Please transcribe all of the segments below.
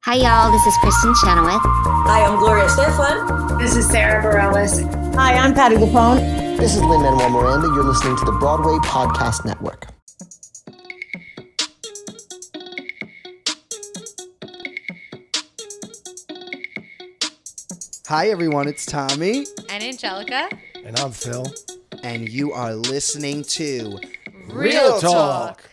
Hi, y'all. This is Kristen Chenoweth. Hi, I'm Gloria Stefan. This is Sarah Bareilles. Hi, I'm Patty LuPone. This is Lin-Manuel Miranda. You're listening to the Broadway Podcast Network. Hi, everyone. It's Tommy. And Anjelica. And I'm Phil. And you are listening to Real Talk.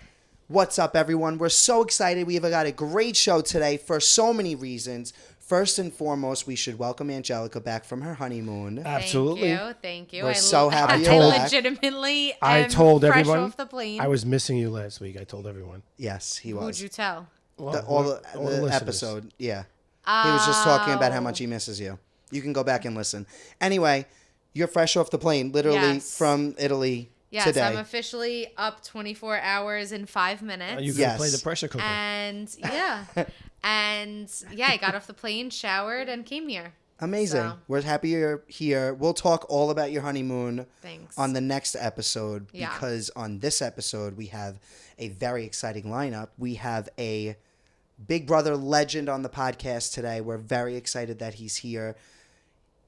What's up, everyone? We're so excited. We've got a great show today for so many reasons. First and foremost, we should welcome Anjelica back from her honeymoon. Absolutely. Thank you. We're so happy I you're back. Legitimately I am told fresh everyone off the plane. I was missing you last week. I told everyone. Yes, he was. Who'd you tell? Well, The episode, yeah. He was just talking about how much he misses you. You can go back and listen. Anyway, you're fresh off the plane, literally from Italy today. Yes, I'm officially up 24 hours and 5 minutes. You can play the pressure cooker. And I got off the plane, showered, and came here. Amazing. So. We're happy you're here. We'll talk all about your honeymoon on the next episode because on this episode we have a very exciting lineup. We have a Big Brother legend on the podcast today. We're very excited that he's here.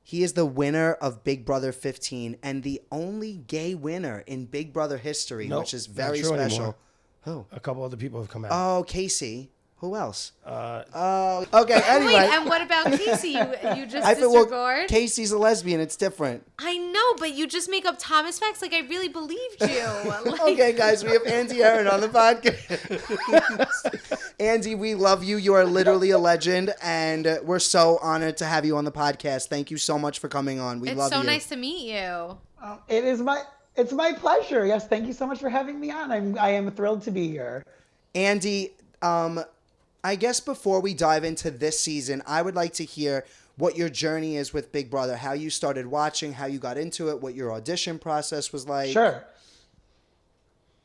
He is the winner of Big Brother 15 and the only gay winner in Big Brother history, which is very special. Anymore. Who? A couple other people have come out. Oh, Casey. Who else? Okay, anyway. Wait, and what about Casey? You just disregard? Casey's a lesbian. It's different. I know, but you just make up Thomas facts like I really believed you. Okay, guys, we have Herren on the podcast. Andy, we love you. You are literally a legend, and we're so honored to have you on the podcast. Thank you so much for coming on. We love you. It's so nice to meet you. It's my pleasure. Yes, thank you so much for having me on. I am thrilled to be here. Andy, I guess before we dive into this season, I would like to hear what your journey is with Big Brother, how you started watching, how you got into it, what your audition process was like. Sure.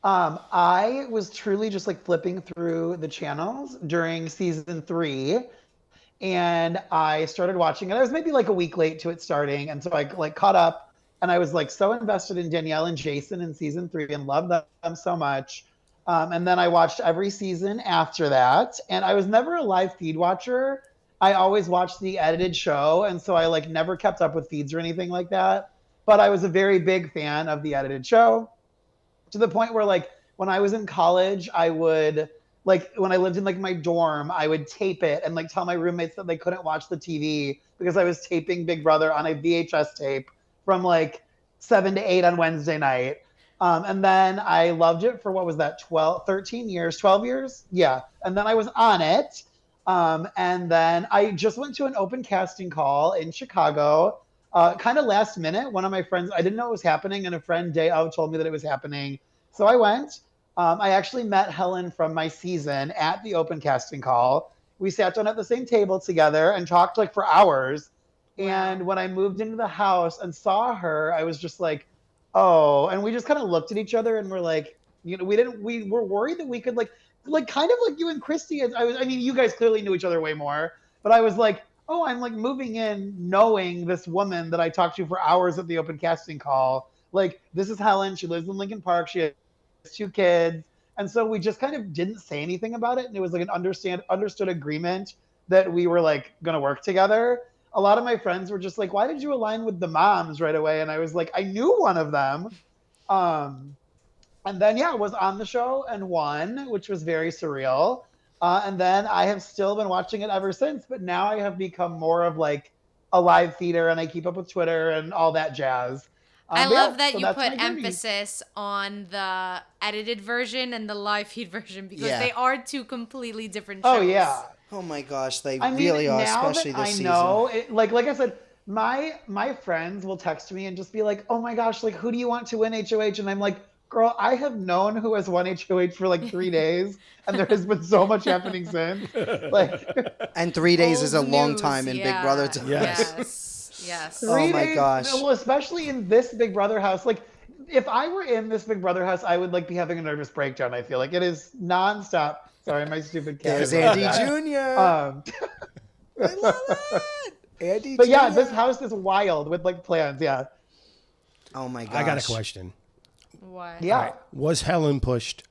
I was truly just like flipping through the channels during season 3, and I started watching it. I was maybe like a week late to it starting, and so I like caught up, and I was like so invested in Danielle and Jason in season 3 and loved them so much. And then I watched every season after that. And I was never a live feed watcher. I always watched the edited show. And so I like never kept up with feeds or anything like that. But I was a very big fan of the edited show to the point where like when I was in college, I would like when I lived in like my dorm, I would tape it and like tell my roommates that they couldn't watch the TV because I was taping Big Brother on a VHS tape from like 7 to 8 on Wednesday night. And then I loved it for, what was that, 12 years? Yeah. And then I was on it. And then I just went to an open casting call in Chicago, kind of last minute. One of my friends, I didn't know it was happening, and a friend day of told me that it was happening. So I went. I actually met Helen from my season at the open casting call. We sat down at the same table together and talked like for hours. And when I moved into the house and saw her, I was just like, oh, and we just kind of looked at each other and we're like, you know, we were worried that we could like kind of like you and Christy. I mean, you guys clearly knew each other way more, but I was like, oh, I'm like moving in knowing this woman that I talked to for hours at the open casting call. Like, this is Helen. She lives in Lincoln Park. She has 2 kids. And so we just kind of didn't say anything about it. And it was like an understood agreement that we were like going to work together. A lot of my friends were just like, why did you align with the moms right away? And I was like, I knew one of them. And then, I was on the show and won, which was very surreal. And then I have still been watching it ever since. But now I have become more of like a live feeder, and I keep up with Twitter and all that jazz. I love that you put emphasis on the edited version and the live feed version because they are 2 completely different shows. Oh, yeah. Oh my gosh, they really are, especially this season. I know, like I said, my friends will text me and just be like, "Oh my gosh, like who do you want to win HOH?" And I'm like, "Girl, I have known who has won HOH for like 3 days, and there has been so much happening since." Like, and 3 days is a long time in Big Brother time. Yes. 3 days, my gosh. Well, especially in this Big Brother house, like. If I were in this Big Brother house, I would like be having a nervous breakdown. I feel like it is nonstop. Sorry, my stupid cat. There's Andy Jr. I love it. Andy But Jr. yeah, this house is wild with like plans. Yeah. Oh my gosh. I got a question. What? Yeah. Right. Was Helen pushed?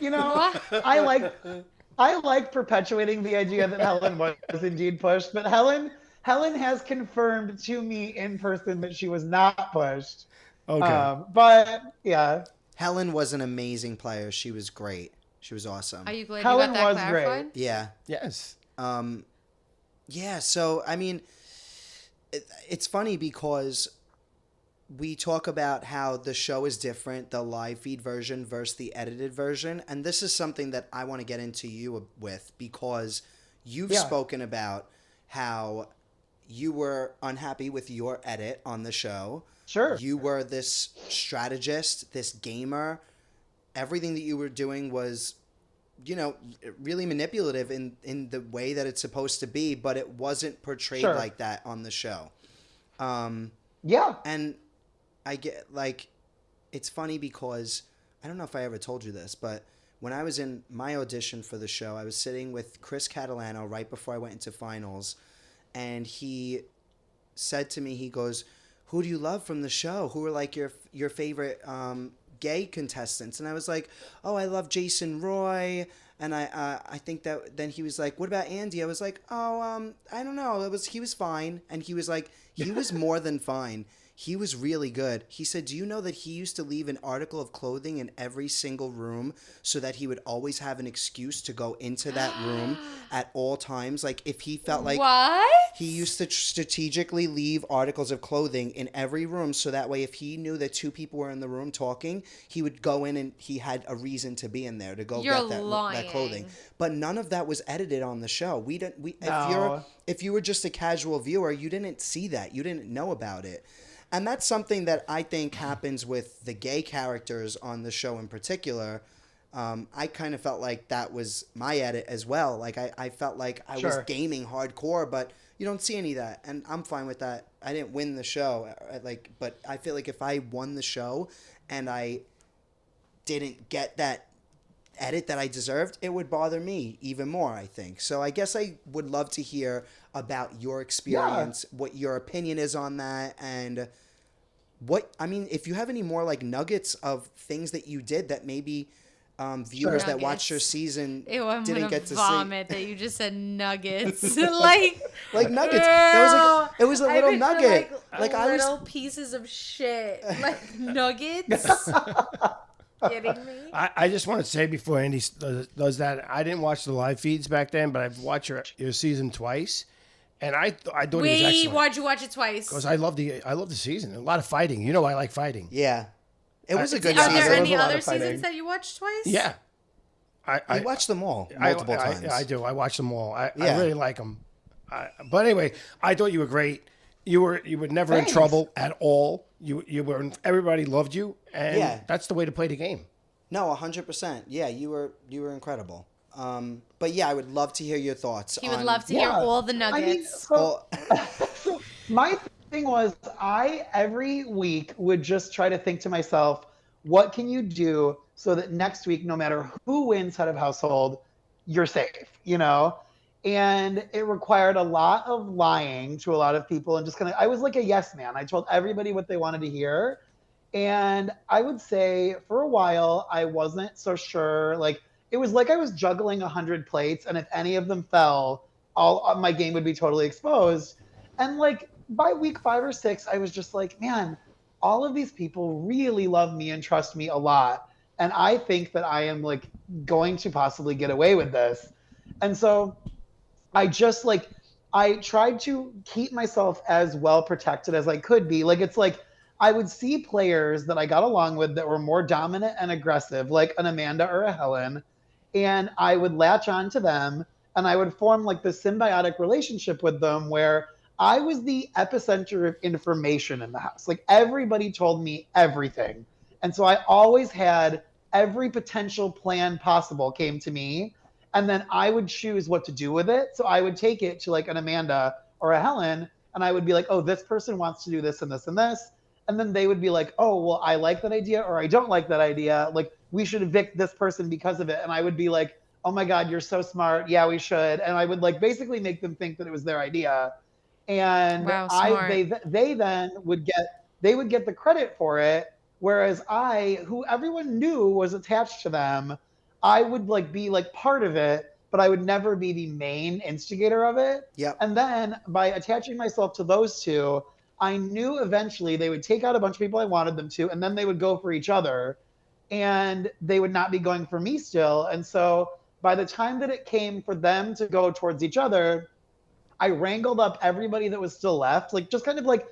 You know, I like I like perpetuating the idea that Helen was indeed pushed, but Helen has confirmed to me in person that she was not pushed. Okay. But yeah, Helen was an amazing player. She was great. She was awesome. Are you glad Helen you got that was clarified? great. Yeah. Yes. Yeah. So I mean, it's funny because we talk about how the show is different, the live feed version versus the edited version. And this is something that I want to get into you with because you've spoken about how you were unhappy with your edit on the show. Sure. You were this strategist, this gamer. Everything that you were doing was, really manipulative in the way that it's supposed to be, but it wasn't portrayed like that on the show. Yeah. And I get, it's funny because I don't know if I ever told you this, but when I was in my audition for the show, I was sitting with Chris Catalano right before I went into finals, and he said to me, he goes, "Who do you love from the show? Who are like your favorite gay contestants?" And I was like, "Oh, I love Jason Roy." And I think that then he was like, "What about Andy?" I was like, "Oh, I don't know. He was fine." And he was like, he was more than fine. He was really good. He said, "Do you know that he used to leave an article of clothing in every single room so that he would always have an excuse to go into that room at all times? Like if he felt like he used to strategically leave articles of clothing in every room so that way if he knew that two people were in the room talking, he would go in and he had a reason to be in there to go get that clothing." But none of that was edited on the show. If you were just a casual viewer, you didn't see that. You didn't know about it. And that's something that I think happens with the gay characters on the show in particular. I kind of felt like that was my edit as well. Like I felt like I was gaming hardcore, but you don't see any of that. And I'm fine with that. I didn't win the show. But I feel like if I won the show and I didn't get that edit that I deserved, it would bother me even more, I think. So I guess I would love to hear about your experience, what your opinion is on that, and if you have any more nuggets of things that you did that maybe viewers that watched your season didn't get to vomit see. That you just said nuggets. like nuggets. It was a little nugget. Little pieces of shit. Like nuggets. Kidding me? I just want to say before Andy does that, I didn't watch the live feeds back then, but I've watched your season twice, and I thought it was excellent. Why'd you watch it twice? Because I love the season. A lot of fighting. You know, I like fighting. Yeah, it was a good Are season. there any other seasons that you watched twice? Yeah, I watched them all multiple times. I do. I watch them all. I really like them. But anyway, I thought you were great. You were never in trouble at all. You were, everybody loved you, and that's the way to play the game. No, 100%. Yeah, you were incredible. But yeah, I would love to hear your thoughts. He would love to hear all the nuggets. So my thing was, I every week would just try to think to myself, what can you do so that next week, no matter who wins head of household, you're safe, And it required a lot of lying to a lot of people and just I was like a yes man. I told everybody what they wanted to hear. And I would say for a while, I wasn't so sure. It was like I was juggling 100 plates. And if any of them fell, all my game would be totally exposed. And by week 5 or 6, I was just like, man, all of these people really love me and trust me a lot. And I think that I am going to possibly get away with this. And so I just I tried to keep myself as well protected as I could be. I would see players that I got along with that were more dominant and aggressive, like an Amanda or a Helen, and I would latch on to them and I would form this symbiotic relationship with them where I was the epicenter of information in the house. Everybody told me everything. And so I always had every potential plan possible came to me. And then I would choose what to do with it. So I would take it to an Amanda or a Helen, and I would be like, oh, this person wants to do this and this and this. And then they would be like, oh, well, I like that idea or I don't like that idea. We should evict this person because of it. And I would be like, oh my God, you're so smart. Yeah, we should. And I would basically make them think that it was their idea. And they then would get the credit for it. Whereas I, who everyone knew was attached to them, I would be part of it, but I would never be the main instigator of it. Yep. And then by attaching myself to those two, I knew eventually they would take out a bunch of people I wanted them to, and then they would go for each other, and they would not be going for me still. And so by the time that it came for them to go towards each other, I wrangled up everybody that was still left, like just kind of like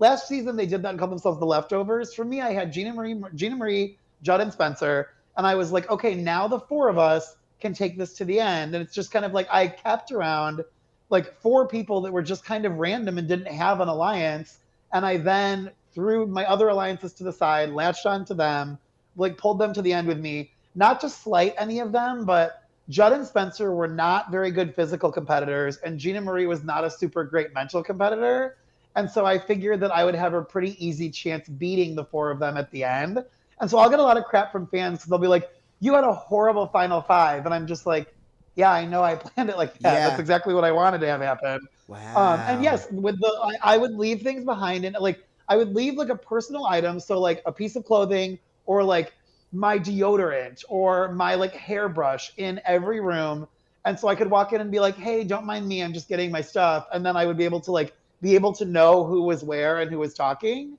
last season they did that and called themselves the leftovers. For me, I had Gina Marie, Judd, and Spencer, and I was like, okay, now the four of us can take this to the end. And it's just kind of like I kept around like four people that were just kind of random and didn't have an alliance, and I then threw my other alliances to the side, latched onto them, like pulled them to the end with me, not to slight any of them, but Judd and Spencer were not very good physical competitors, and Gina Marie was not a super great mental competitor. And so I figured that I would have a pretty easy chance beating the four of them at the end. And so I'll get a lot of crap from fans because they'll be like, you had a horrible final five. And I'm just like, yeah, I know I planned it like that. Yeah. That's exactly what I wanted to have happen. Wow. And yes, with I would leave things behind, and like I would leave like a personal item. So like a piece of clothing or like my deodorant or my like hairbrush in every room. And so I could walk in and be like, hey, don't mind me, I'm just getting my stuff. And then I would be able to know who was where and who was talking.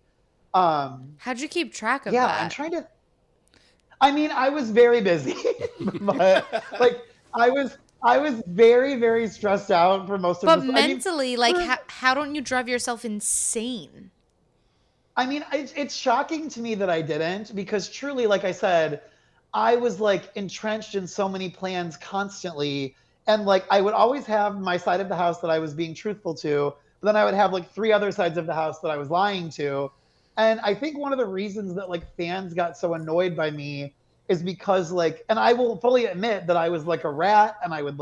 How'd you keep track of that? Yeah, I'm trying to. I mean, I was very busy, but like I was very, very stressed out for most of But this. mentally, how don't you drive yourself insane? I mean, it's shocking to me that I didn't, because truly, like I said, I was like entrenched in so many plans constantly. And like, I would always have my side of the house that I was being truthful to, but then I would have like three other sides of the house that I was lying to. And I think one of the reasons that like fans got so annoyed by me is because like, and I will fully admit that I was like a rat, and I would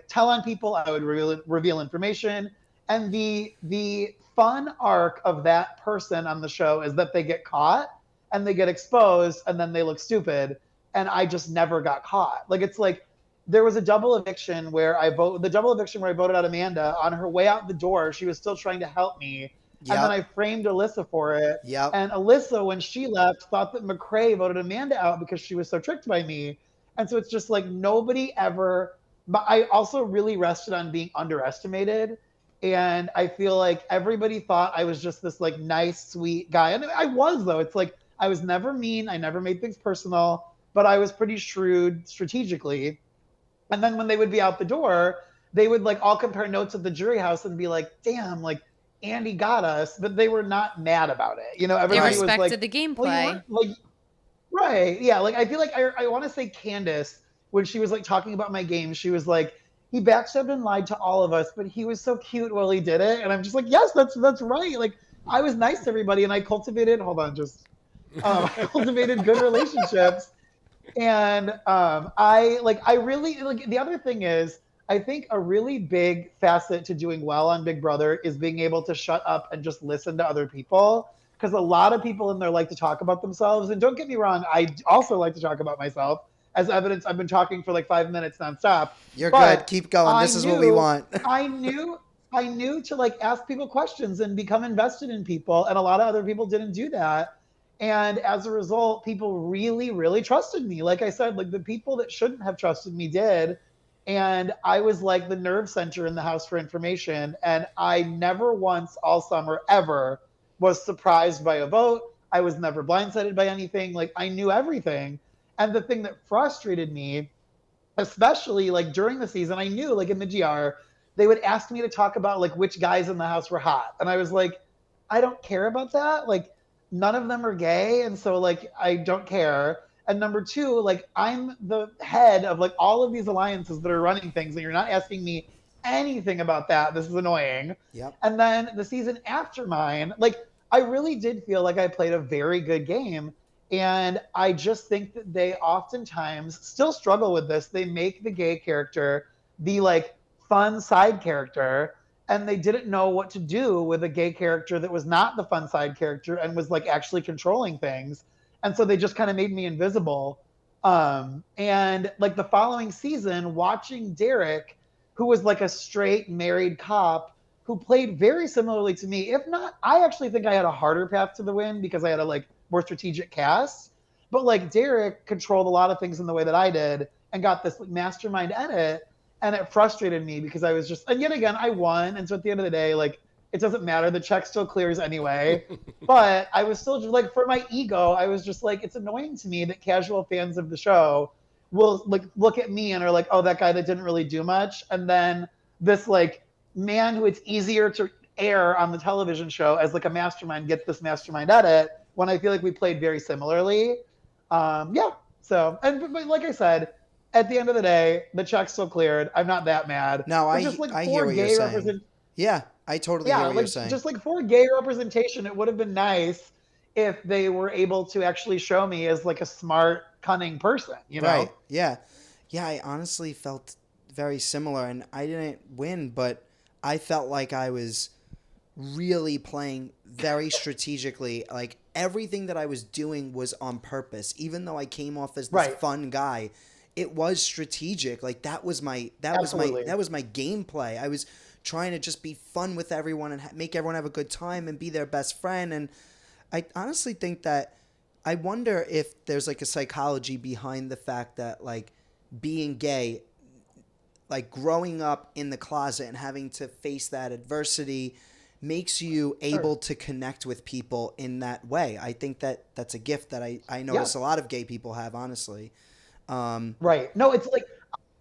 tell on people, I would reveal information. And the fun arc of that person on the show is that they get caught and they get exposed and then they look stupid. And I just never got caught. Like, it's like, there was a double eviction where I voted out Amanda. On her way out the door, she was still trying to help me. Yep. And then I framed Alyssa for it. Yep. And Alyssa, when she left, thought that McCrae voted Amanda out because she was so tricked by me. And so it's just like nobody ever, but I also really rested on being underestimated. And I feel like everybody thought I was just this like nice, sweet guy. And I was, though. It's like, I was never mean. I never made things personal, but I was pretty shrewd strategically. And then when they would be out the door, they would like all compare notes at the jury house and be like, damn, like Andy got us, but they were not mad about it. You know, everybody was respected like, the gameplay. Well, like, right. Yeah. Like, I feel like I want to say Candace, when she was like talking about my game, she was like, he backstabbed and lied to all of us, but he was so cute while he did it. And I'm just like, yes, that's right. Like, I was nice to everybody, and I cultivated, cultivated good relationships. And I really, like, the other thing is, I think a really big facet to doing well on Big Brother is being able to shut up and just listen to other people. Because a lot of people in there like to talk about themselves. And don't get me wrong, I also like to talk about myself. As evidence, I've been talking for like 5 minutes nonstop. You're good. Keep going. This is what we want. I knew to like ask people questions and become invested in people. And a lot of other people didn't do that. And as a result, people really, really trusted me. Like I said, like the people that shouldn't have trusted me did. And I was like the nerve center in the house for information. And I never once all summer ever was surprised by a vote. I was never blindsided by anything. Like, I knew everything. And the thing that frustrated me, especially like during the season, I knew like in the GR, they would ask me to talk about like which guys in the house were hot. And I was like, I don't care about that. Like, none of them are gay. And so like, I don't care. And number two, like, I'm the head of like all of these alliances that are running things, and you're not asking me anything about that. This is annoying. Yep. And then the season after mine, like, I really did feel like I played a very good game. And I just think that they oftentimes still struggle with this. They make the gay character the like fun side character, and they didn't know what to do with a gay character that was not the fun side character and was like actually controlling things. And so they just kind of made me invisible. And like the following season, watching Derek, who was like a straight married cop who played very similarly to me. If not, I actually think I had a harder path to the win because I had a like more strategic cast. But like Derek controlled a lot of things in the way that I did. and got this mastermind edit, and it frustrated me because I was just, and yet again, I won. And so at the end of the day, like, it doesn't matter. The check still clears anyway. But I was still just like, for my ego, I was just like, it's annoying to me that casual fans of the show will like look at me and are like, oh, that guy that didn't really do much. And then this like man who it's easier to air on the television show as like a mastermind gets this mastermind edit when I feel like we played very similarly. Yeah. So, but like I said, at the end of the day, the check's still cleared. I'm not that mad. No, I hear what you're saying. Yeah, I totally hear what you're saying. Just like for gay representation, it would have been nice if they were able to actually show me as like a smart, cunning person, you know? Right. Yeah. Yeah, I honestly felt very similar, and I didn't win, but I felt like I was really playing very strategically. Like everything that I was doing was on purpose, even though I came off as this fun guy. It was strategic. Like that was my gameplay. I was trying to just be fun with everyone and make everyone have a good time and be their best friend. And I honestly think that I wonder if there's like a psychology behind the fact that like being gay, like growing up in the closet and having to face that adversity makes you able to connect with people in that way. I think that that's a gift that I notice a lot of gay people have, honestly. Right. No, it's like,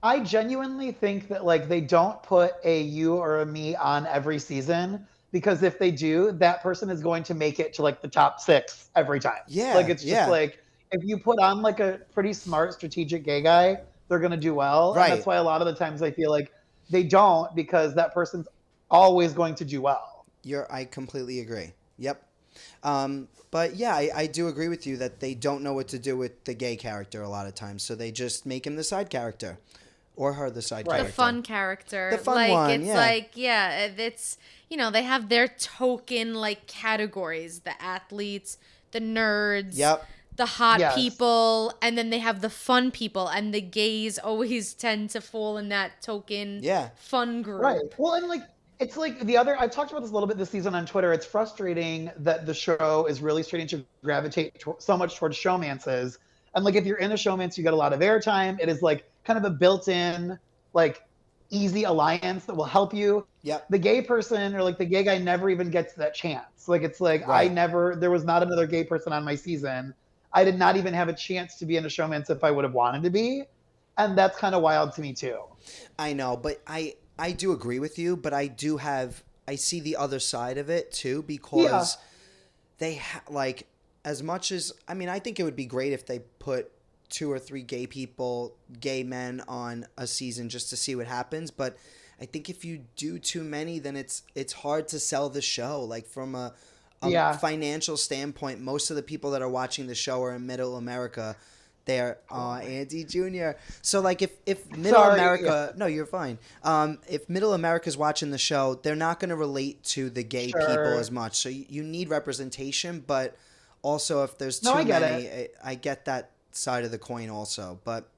I genuinely think that like they don't put a you or a me on every season, because if they do, that person is going to make it to like the top 6 every time. Yeah. Like it's just like, if you put on like a pretty smart strategic gay guy, they're going to do well. Right. And that's why a lot of the times I feel like they don't, because that person's always going to do well. I completely agree. Yep. But yeah, I do agree with you that they don't know what to do with the gay character a lot of times. So they just make him the side character. Or her the side character. The fun character. The fun one, it's like, it's, they have their token, like, categories. The athletes, the nerds. Yep. The hot people, and then they have the fun people, and the gays always tend to fall in that token fun group. Right. Well, and like, it's like I've talked about this a little bit this season on Twitter. It's frustrating that the show is really starting to gravitate so much towards showmances. And like, if you're in a showmance, you get a lot of airtime. It is like kind of a built-in, like, easy alliance that will help you. Yep. The gay person or like the gay guy never even gets that chance. Like, it's like, there was not another gay person on my season. I did not even have a chance to be in a showmance if I would have wanted to be. And that's kind of wild to me too. I know, but I do agree with you, but I see the other side of it too, because they like, as much as, I mean, I think it would be great if they put 2 or 3 gay men on a season just to see what happens. But I think if you do too many, then it's hard to sell the show. Like from a financial standpoint, most of the people that are watching the show are in Middle America. They're Andy Jr. So like if Middle America, no, you're fine. If Middle America's watching the show, they're not going to relate to the gay people as much. So you need representation, but also if there's too many, I get that side of the coin also. But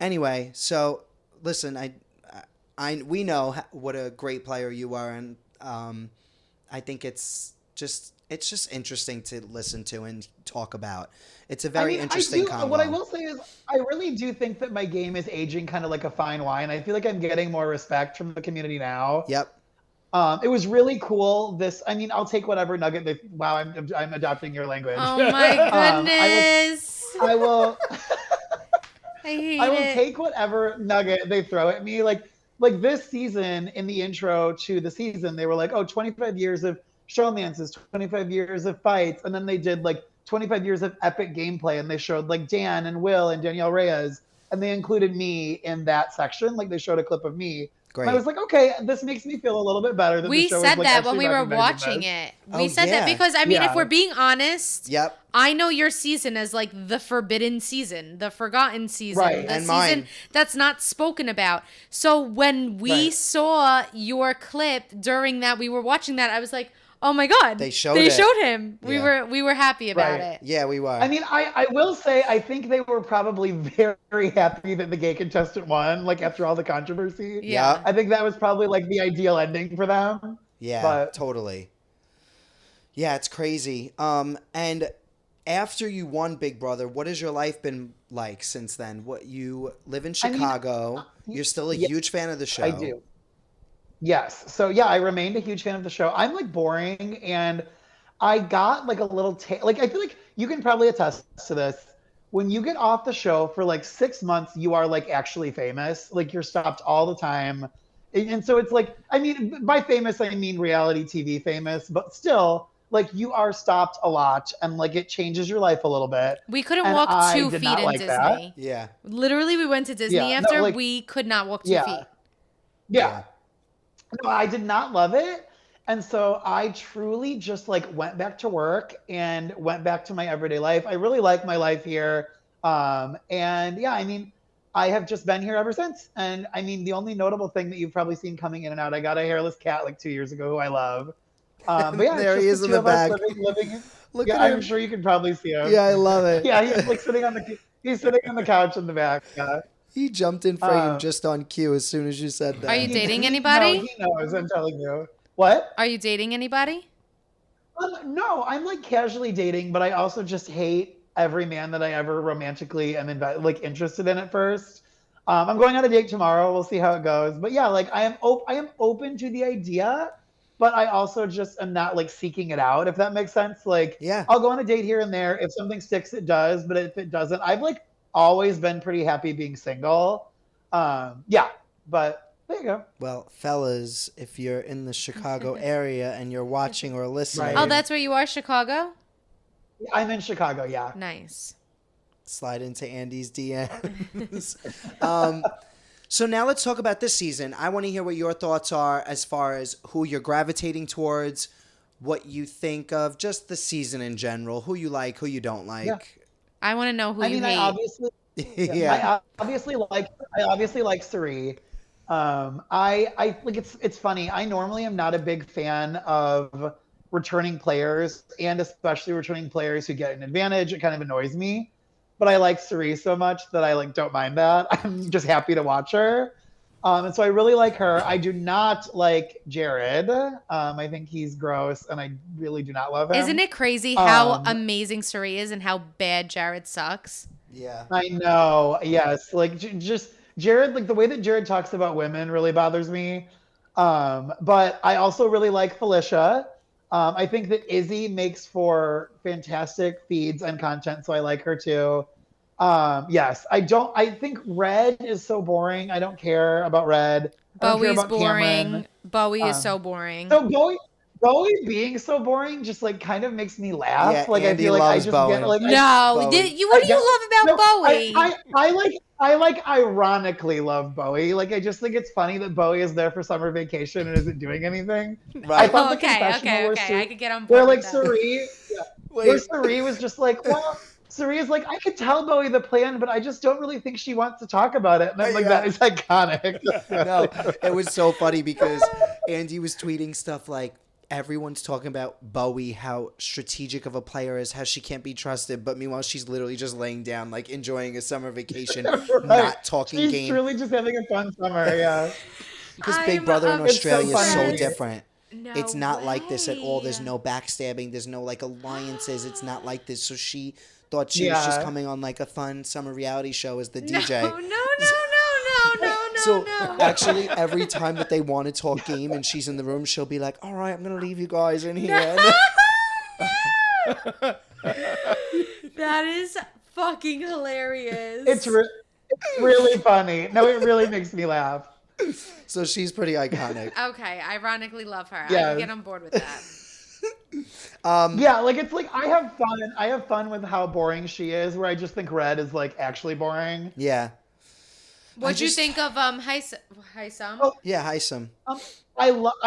anyway, so listen, we know what a great player you are, and I think it's just interesting to listen to and talk about. It's a very interesting combo. What I will say is I really do think that my game is aging kind of like a fine wine. I feel like I'm getting more respect from the community now. Yep. It was really cool. I'll take whatever nugget I'm adopting your language. Oh my goodness. I will I will take whatever nugget they throw at me. Like this season, in the intro to the season, they were like, 25 years of showmances, 25 years of fights. And then they did like 25 years of epic gameplay. And they showed like Dan and Will and Danielle Reyes. And they included me in that section. Like they showed a clip of me. Great. And I was like, okay, this makes me feel a little bit better. We said that when we were watching it. We said that because, I mean, if we're being honest, I know your season as like the forbidden season, the forgotten season, the and season mine. That's not spoken about. So when we saw your clip during that, we were watching that, I was like, oh my God, they showed him. We were happy about it. Yeah, we were. I mean, I will say, I think they were probably very happy that the gay contestant won, like after all the controversy. Yeah. I think that was probably like the ideal ending for them. Yeah, totally. Yeah, it's crazy. And after you won Big Brother, what has your life been like since then? What you live in Chicago? You're still a huge fan of the show. I do. Yes. So yeah, I remained a huge fan of the show. I'm like boring, and I got like a little like I feel like you can probably attest to this. When you get off the show for like 6 months, you are like actually famous. Like you're stopped all the time. And so it's like, I mean, by famous, I mean reality TV famous, but still, like you are stopped a lot and like it changes your life a little bit. We couldn't walk 2 feet in Disney. That. Yeah. Literally, we went to Disney after we could not walk 2 feet. Yeah. No, I did not love it. And so I truly just like went back to work and went back to my everyday life. I really like my life here. And yeah, I mean, I have just been here ever since. And I mean, the only notable thing that you've probably seen coming in and out, I got a hairless cat like 2 years ago who I love. But yeah, there he is in the back. Look at him. I'm sure you can probably see him. Yeah, I love it. Yeah, he's like sitting on the couch in the back. Yeah. He jumped in frame just on cue as soon as you said that. Are you dating anybody? No, he knows. I'm telling you. What? Are you dating anybody? No, I'm like casually dating, but I also just hate every man that I ever romantically am interested in at first. I'm going on a date tomorrow. We'll see how it goes. But yeah, like I am open to the idea, but I also just am not like seeking it out, if that makes sense. Like, yeah, I'll go on a date here and there. If something sticks, it does. But if it doesn't, I've like always been pretty happy being single. Yeah, but there you go. Well, fellas, if you're in the Chicago area and you're watching or listening. Right. Oh, that's where you are, Chicago? I'm in Chicago, yeah. Nice. Slide into Andy's DMs. So now let's talk about this season. I want to hear what your thoughts are as far as who you're gravitating towards, what you think of just the season in general, who you like, who you don't like. Yeah. I want to know who you hate. I obviously like Suri. I like it's funny. I normally am not a big fan of returning players, and especially returning players who get an advantage. It kind of annoys me. But I like Suri so much that I like don't mind that. I'm just happy to watch her. And so I really like her. I do not like Jared. I think he's gross, and I really do not love him. Isn't it crazy how amazing Suri is and how bad Jared sucks? Yeah. I know. Yes. Like just Jared, like the way that Jared talks about women really bothers me. But I also really like Felicia. I think that Izzy makes for fantastic feeds and content, so I like her too. Yes, I think Red is so boring. I don't care about Red. Bowie's boring. Cameron. Bowie is so boring. So Bowie being so boring just like kind of makes me laugh. Yeah, like Andy I feel like I just Bowie. get like what do you love about Bowie? I like ironically love Bowie. Like I just think it's funny that Bowie is there for summer vacation and isn't doing anything. Right. I thought okay. I could get on board. Where like Suri, where Suri was just like, well, Suri is like, I could tell Bowie the plan, but I just don't really think she wants to talk about it. And I'm like, that is iconic. No, it was so funny because Andy was tweeting stuff like, everyone's talking about Bowie, how strategic of a player is, how she can't be trusted. But meanwhile, she's literally just laying down, like enjoying a summer vacation, right. Not talking game. She's truly just having a fun summer, yeah. Because Big Brother in Australia is so different. No it's not way. like this at all. There's no backstabbing. There's no like alliances. It's not like this. So she thought she was just coming on like a fun summer reality show as the DJ. No. So actually, every time that they want to talk game and she's in the room, she'll be like, "All right, I'm gonna leave you guys in here." That is fucking hilarious. It's really funny. No, it really makes me laugh. So she's pretty iconic. Okay, ironically love her. Yes. I can get on board with that. Yeah, like it's like I have fun with how boring she is, where I just think Red is like actually boring. Yeah. What'd you think of Haisam? Oh, yeah, Haisam. I loved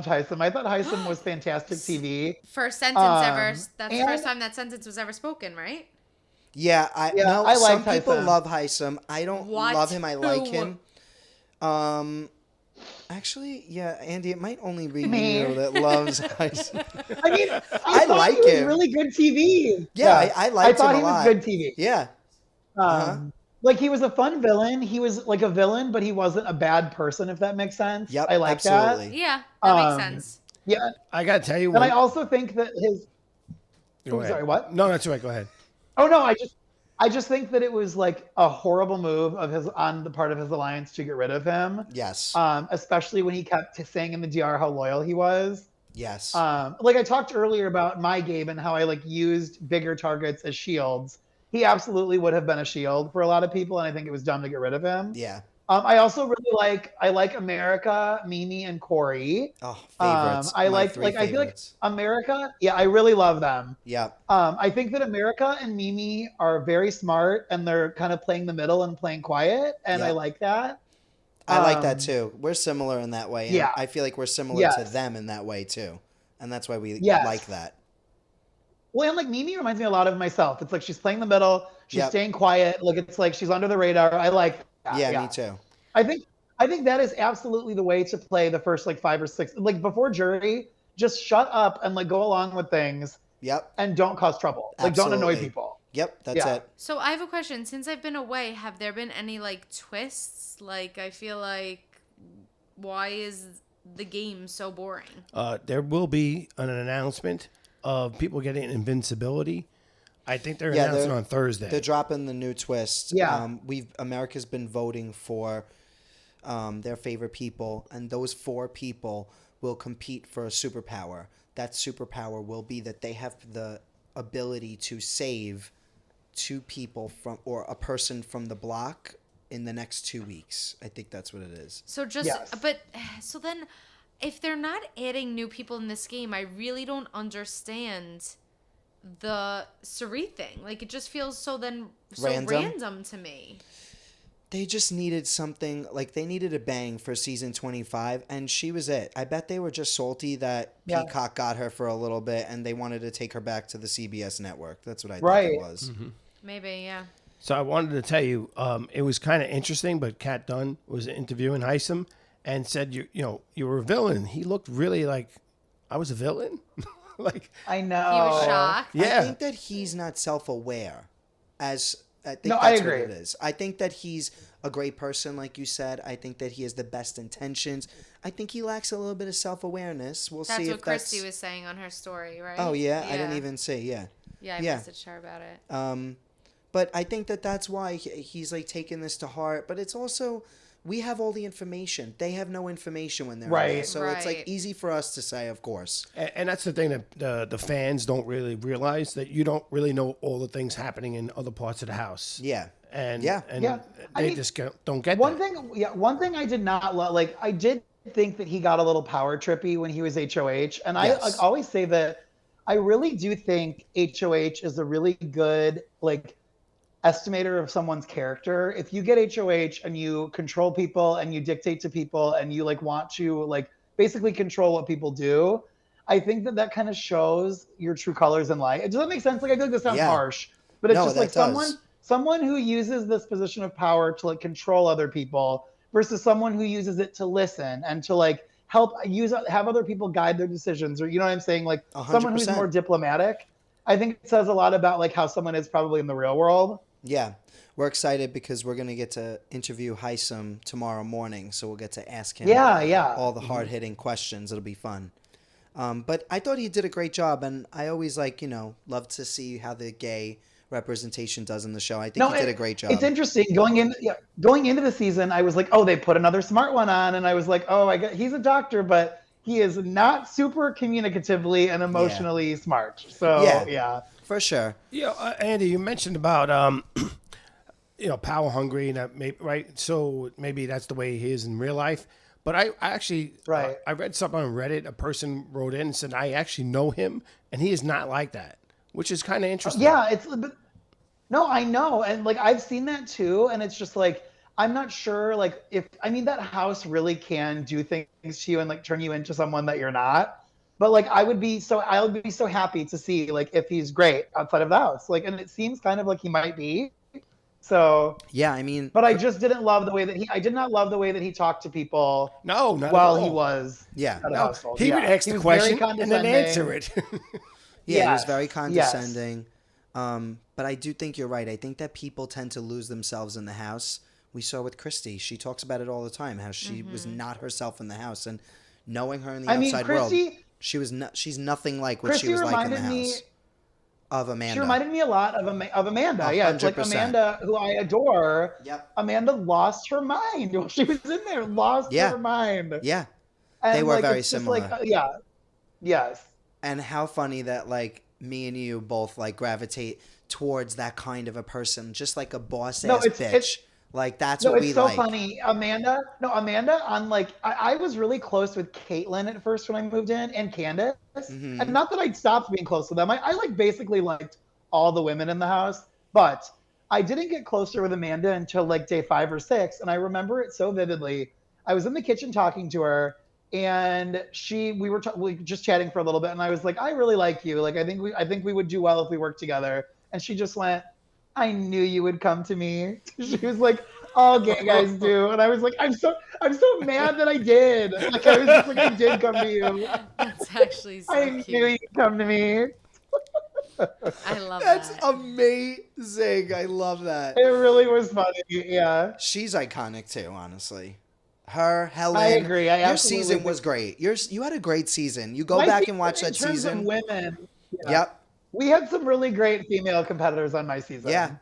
Haisam. I thought Haisam was fantastic TV. First sentence ever. That's the first time that sentence was ever spoken, right? Yeah, I like some people love Haisam. I don't love him. I like him. Actually, yeah, Andy, it might only be you that loves Haisam. I mean, I like him. He was really good TV. Yeah, I liked him a lot. I thought he was good TV. Yeah. Like he was a fun villain. He was like a villain, but he wasn't a bad person, if that makes sense. Yep, I like absolutely. that. Yeah, that makes sense. Yeah. I gotta tell you, and I also think that Sorry, what? No, that's right. Go ahead. Oh no, I just think that it was like a horrible move of his on the part of his alliance to get rid of him. Yes. Especially when he kept saying in the DR how loyal he was. Yes. Like I talked earlier about my game and how I like used bigger targets as shields. He absolutely would have been a shield for a lot of people, and I think it was dumb to get rid of him. Yeah. I also really like America, Mimi, and Corey. Oh, favorites. I My like three I feel like favorites. America. Yeah, I really love them. Yeah. I think that America and Mimi are very smart, and they're kind of playing the middle and playing quiet, and I like that. I like that too. We're similar in that way. And yeah. I feel like we're similar to them in that way too, and that's why we like that. Well, and like Mimi reminds me a lot of myself. It's like she's playing the middle, she's staying quiet. Like it's like she's under the radar. I like that. Yeah, me too. I think that is absolutely the way to play the first like 5 or 6. Like before jury, just shut up and like go along with things. Yep. And don't cause trouble. Like don't annoy people. Yep, that's it. So I have a question. Since I've been away, have there been any like twists? Like I feel like why is the game so boring? There will be an announcement of people getting invincibility. I think they're announcing on Thursday. They're dropping the new twist. Yeah. America's been voting for their favorite people, and those 4 people will compete for a superpower. That superpower will be that they have the ability to save 2 people from or a person from the block in the next 2 weeks. I think that's what it is. So so then if they're not adding new people in this game, I really don't understand the Suri thing. Like it just feels so random to me. They just needed something, like they needed a bang for season 25, and she was it. I bet they were just salty that Peacock got her for a little bit, and they wanted to take her back to the CBS network. That's what I think it was. Mm-hmm. Maybe, yeah. So I wanted to tell you, it was kind of interesting, but Kat Dunn was interviewing Heisem and said, you were a villain. He looked really like, I was a villain? Like I know. He was shocked. Yeah. I think that he's not self-aware I think that's I agree. what it is. I think that he's a great person, like you said. I think that he has the best intentions. I think he lacks a little bit of self-awareness. We'll see if that's... That's what Christy was saying on her story, right? Oh, yeah? I didn't even see, Yeah, I messaged her about it. But I think that that's why he's, like, taking this to heart. But it's also... We have all the information. They have no information when they're there. So it's like easy for us to say, of course. And that's the thing that the fans don't really realize, that you don't really know all the things happening in other parts of the house. Yeah. And they just don't get one thing I did not love, like I did think that he got a little power trippy when he was HOH. And I always say that I really do think HOH is a really good like estimator of someone's character. If you get HOH and you control people and you dictate to people and you like want to like basically control what people do, I think that kind of shows your true colors in life. Does that make sense? Like I feel like this sounds harsh, but it's just like someone who uses this position of power to like control other people versus someone who uses it to listen and to like have other people guide their decisions, or you know what I'm saying? Like 100%. Someone who's more diplomatic. I think it says a lot about like how someone is probably in the real world. Yeah. We're excited because we're going to get to interview Heisem tomorrow morning. So we'll get to ask him all the hard-hitting questions. It'll be fun. But I thought he did a great job. And I always love to see how the gay representation does in the show. I think he did a great job. It's interesting. Going into the season, I was like, oh, they put another smart one on. And I was like, oh, he's a doctor, but he is not super communicatively and emotionally smart. So, yeah. For sure. Andy, you mentioned about, power hungry, and right? So maybe that's the way he is in real life. But I actually, I read something on Reddit. A person wrote in and said, I actually know him, and he is not like that, which is kind of interesting. No, I know. And like, I've seen that too. And it's just like, I'm not sure, like, that house really can do things to you and like turn you into someone that you're not. But like, I'll be so happy to see like if he's great outside of the house. Like, and it seems kind of like he might be. So yeah, I mean, but I just didn't love the way that I did not love the way that he talked to people. No, not while at all. He was He would ask the question and then answer it. He was very condescending. Yes. But I do think you're right. I think that people tend to lose themselves in the house. We saw with Christy. She talks about it all the time, how she was not herself in the house, and knowing her in the outside world, she's nothing like what she was like in the house. Of Amanda. She reminded me a lot of Amanda. Yeah, it's like Amanda, who I adore. Yep. Amanda lost her mind while she was in there. Lost her mind. Yeah. And they were like, very it's similar. just like, yeah. Yes. And how funny that like me and you both like gravitate towards that kind of a person, just like a boss ass bitch. Like that's what we like. No, it's so funny. Amanda on like I was really close with Caitlin at first when I moved in, and Candace. Mm-hmm. And not that I stopped being close with them. I like basically liked all the women in the house, but I didn't get closer with Amanda until like day 5 or 6. And I remember it so vividly. I was in the kitchen talking to her, and we were just chatting for a little bit, and I was like, I really like you. Like I think we would do well if we worked together. And she just went, I knew you would come to me. She was like, all gay guys do. And I was like, I'm so mad that I did. Like I was just like, I did come to you. That's actually so cute. I knew you'd come to me. I love That's that. amazing. I love that. It really was funny. Yeah. She's iconic too, honestly. Her, Helen. I agree. Your season was great. You had a great season. You go back and watch that season. Of women. Yeah. Yep. We had some really great female competitors on my season. Yeah.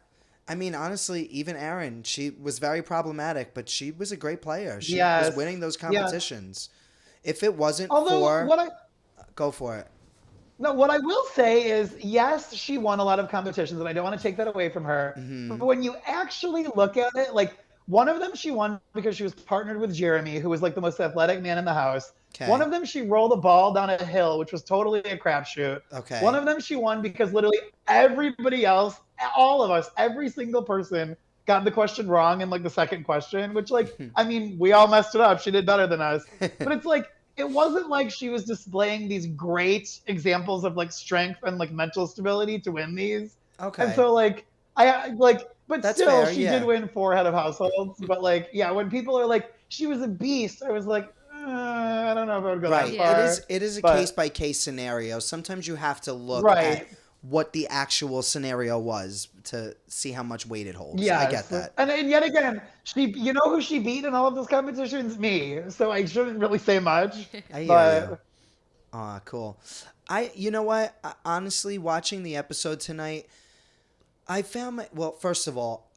I mean, honestly, even Erin, she was very problematic, but she was a great player. She was winning those competitions. If it wasn't go for it. No, what I will say is, yes, she won a lot of competitions, and I don't want to take that away from her. Mm-hmm. But when you actually look at it, like one of them she won because she was partnered with Jeremy, who was like the most athletic man in the house. Okay. One of them, she rolled a ball down a hill, which was totally a crapshoot. Okay. One of them, she won because literally everybody else, all of us, every single person got the question wrong in like the second question, which like, I mean, we all messed it up. She did better than us. But it's like, it wasn't like she was displaying these great examples of like strength and like mental stability to win these. Okay. And so like, but that's still, fair, she did win 4 head of households. But like, yeah, when people are like, she was a beast, I was like, I don't know if I would go that far. It is a case-by-case scenario. Sometimes you have to look at what the actual scenario was to see how much weight it holds. Yeah, I get that. And yet again, you know who she beat in all of those competitions? Me. So I shouldn't really say much. Cool. You know what? Honestly, watching the episode tonight, I found first of all,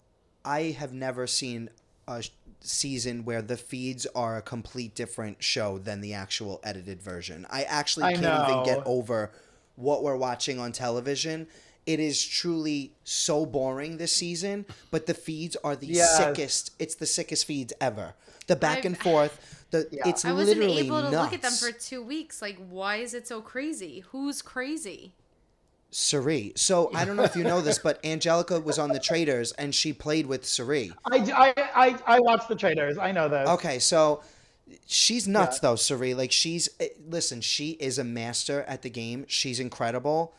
I have never seen a season where the feeds are a complete different show than the actual edited version. I actually can't even get over what we're watching on television. It is truly so boring this season, but the feeds are the sickest. It's the sickest feeds ever. The back and forth. It's literally nuts. I wasn't able to look at them for 2 weeks. Like, why is it so crazy? Who's crazy? Suri. So I don't know if you know this, but Anjelica was on the Traitors and she played with Suri. I watched the Traitors. I know this. Okay, so she's nuts though, Suri. Like she is a master at the game. She's incredible.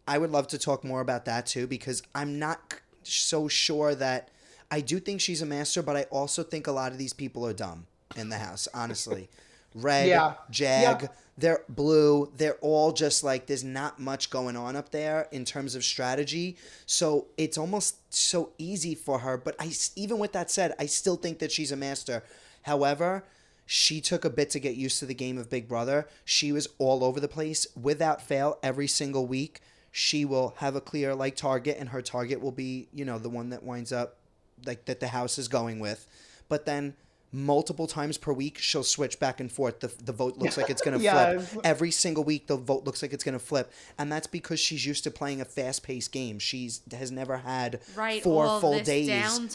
I would love to talk more about that too because I'm not so sure that I do think she's a master, but I also think a lot of these people are dumb in the house, honestly. Red, Jag, they're blue. They're all just like, there's not much going on up there in terms of strategy. So it's almost so easy for her. But even with that said, I still think that she's a master. However, she took a bit to get used to the game of Big Brother. She was all over the place. Without fail, every single week, she will have a clear target, and her target will be, the one that winds up that the house is going with. But then multiple times per week, she'll switch back and forth. The vote looks like it's going to flip. Every single week, the vote looks like it's going to flip. And that's because she's used to playing a fast-paced game. She has never had 4 full days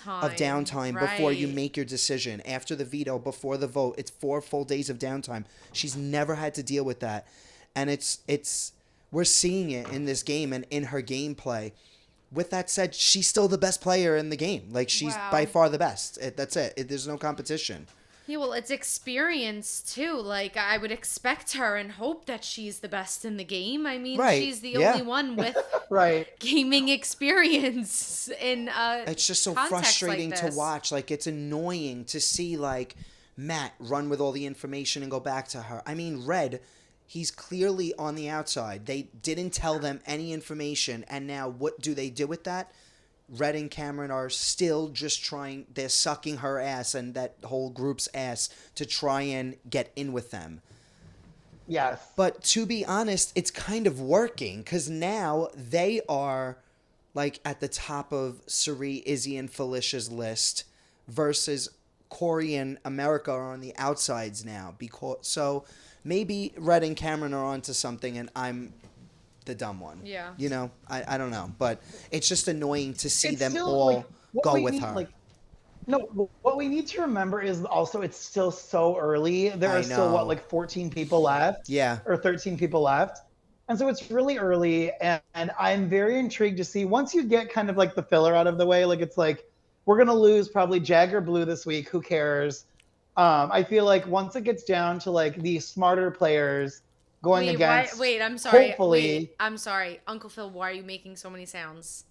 of downtime before you make your decision. After the veto, before the vote, it's 4 full days of downtime. She's never had to deal with that. And we're seeing it in this game and in her gameplay. With that said, she's still the best player in the game. Like, she's by far the best. That's it. There's no competition. Yeah, well, it's experience, too. Like, I would expect her and hope that she's the best in the game. I mean, she's the only one with gaming experience in it's just so frustrating to watch. Like, it's annoying to see, Matt run with all the information and go back to her. I mean, Red... He's clearly on the outside. They didn't tell them any information. And now what do they do with that? Red and Cameron are still just trying. They're sucking her ass and that whole group's ass to try and get in with them. Yes. But to be honest, it's kind of working because now they are like at the top of Cirie, Izzy, and Felicia's list versus Corey and America are on the outsides now. So maybe Red and Cameron are onto something and I'm the dumb one. Yeah. You know, I don't know. But it's just annoying to see them still, all go with need, her. No, what we need to remember is also it's still so early. There are still 14 people left? Yeah. Or 13 people left. And so it's really early, and I'm very intrigued to see once you get kind of like the filler out of the way, like it's like we're gonna lose probably Jagger Blue this week. Who cares? I feel like once it gets down to like the smarter players going against. I'm sorry. Hopefully, I'm sorry, Uncle Phil. Why are you making so many sounds?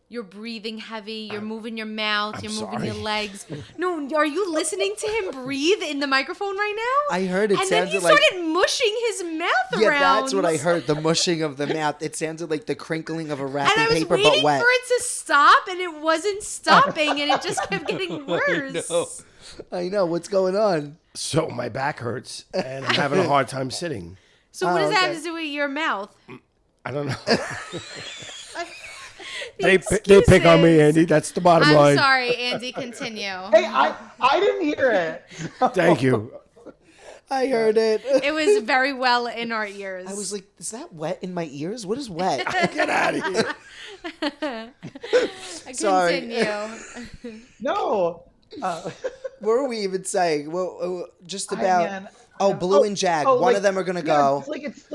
You're breathing heavy. You're moving your mouth. You're moving your legs. No, are you listening to him breathe in the microphone right now? I heard it and sounded then he started mushing his mouth around. Yeah, that's what I heard. The mushing of the mouth. It sounded like the crinkling of a wrapping paper, but wet. And I was waiting for it to stop, and it wasn't stopping, and it just kept getting worse. I know. What's going on? So my back hurts, and I'm having a hard time sitting. So what does that have to do with your mouth? I don't know. They pick on me, Andy. That's the bottom line. I'm sorry, Andy. Continue. Hey, I didn't hear it. Thank you. I heard it. It was very well in our ears. I was like, is that wet in my ears? What is wet? Get out of here. Sorry. Continue. No. What were we even saying? Well, just about... Blue and Jag. One of them are gonna go. It's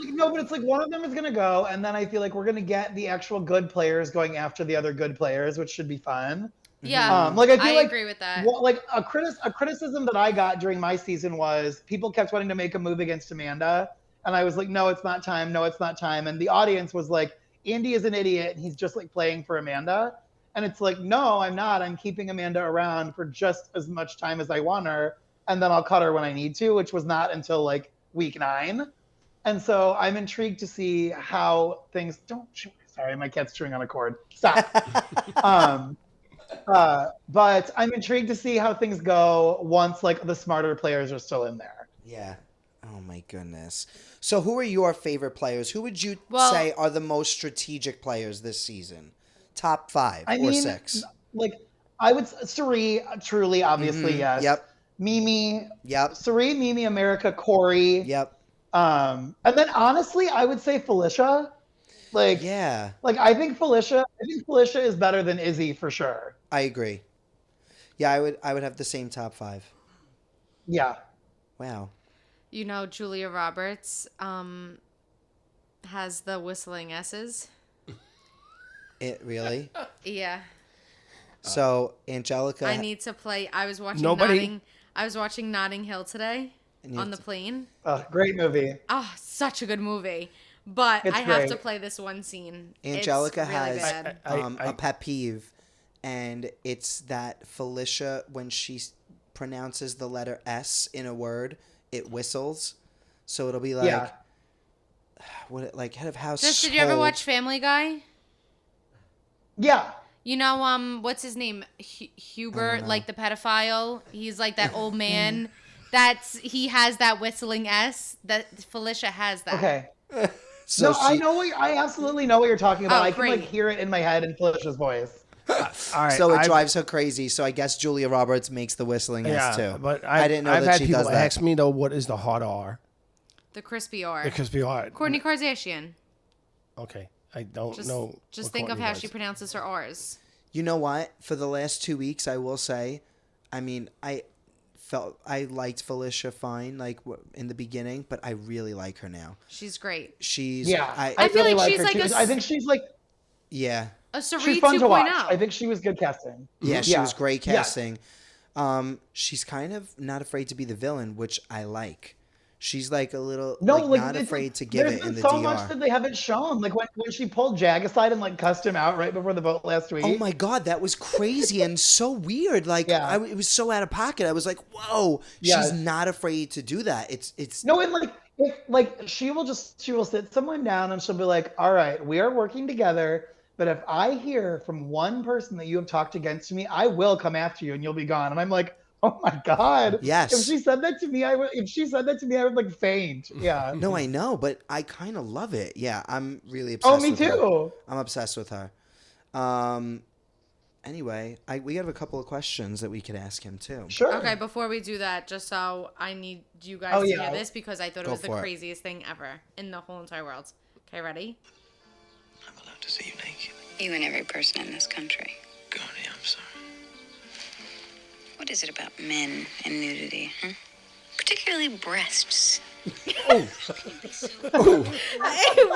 like one of them is gonna go, and then I feel like we're gonna get the actual good players going after the other good players, which should be fun. Yeah, I agree with that. Like a criticism that I got during my season was people kept wanting to make a move against Amanda, and I was like, no, it's not time. No, it's not time. And the audience was like, Andy is an idiot, and he's just like playing for Amanda. And it's like, no, I'm not. I'm keeping Amanda around for just as much time as I want her. And then I'll cut her when I need to, which was not until like week 9. And so I'm intrigued to see how things sorry, my cat's chewing on a cord. Stop. But I'm intrigued to see how things go once like the smarter players are still in there. Yeah. Oh my goodness. So who are your favorite players? Who would you say are the most strategic players this season? Top 5 or 6? Like I would Cirie, truly, obviously, yes. Yep. Mimi, yep. Cirie, Mimi, America, Corey, yep. And then honestly, I would say Felicia. Like, yeah, like I think Felicia is better than Izzy for sure. I agree. Yeah, I would have the same top 5. Yeah. Wow. You know, Julia Roberts has the whistling S's. It really? Yeah. So Anjelica, I need to play. I was watching Notting Hill today on the plane. Oh, great movie. Oh, such a good movie. But I have to play this one scene. Anjelica really has a pet peeve, and it's that Felicia, when she pronounces the letter S in a word, it whistles. So it'll be like, head of house. Did you ever watch Family Guy? Yeah. You know, what's his name? Hubert, like the pedophile. He's like that old man. He has that whistling S. That Felicia has that. Okay. So I absolutely know what you're talking about. Oh, I can like hear it in my head in Felicia's voice. All right, so it drives her crazy. So I guess Julia Roberts makes the whistling S too. But I didn't know I've that had she people does that. ask me though, what is the hard R? The crispy R. The crispy R. Kourtney Kardashian. Okay. I don't know. Just think of how she pronounces her R's. You know what? For the last 2 weeks, I will say, I mean, I liked Felicia fine, like in the beginning, but I really like her now. She's great. I feel really like she's her like too. I think she's like a Cirie she's fun 2.0. to watch. I think she was good casting. Yeah, she was great casting. Yeah. She's kind of not afraid to be the villain, which I like. She's like a little not afraid to give it in the DR. There's so much that they haven't shown. Like when she pulled Jag aside and like cussed him out right before the vote last week. Oh my God, that was crazy and so weird. Like it was so out of pocket. I was like, whoa, she's not afraid to do that. It's no, and like she will sit someone down and she'll be like, all right, we are working together. But if I hear from one person that you have talked against me, I will come after you and you'll be gone. And I'm like, Oh my God. Yes. If she said that to me, I would like faint. Yeah. No, I know, but I kind of love it. Yeah, I'm really Oh, obsessed me with her. too. I'm obsessed with her. Anyway, we have a couple of questions that we could ask him too. Sure. Okay, before we do that, just so I need you guys to hear this because I thought it was the craziest thing ever in the whole entire world. Okay, ready? I'm allowed to see you naked. You and every person in this country. Connie, I'm sorry. What is it about men and nudity, huh? Particularly breasts. Was that in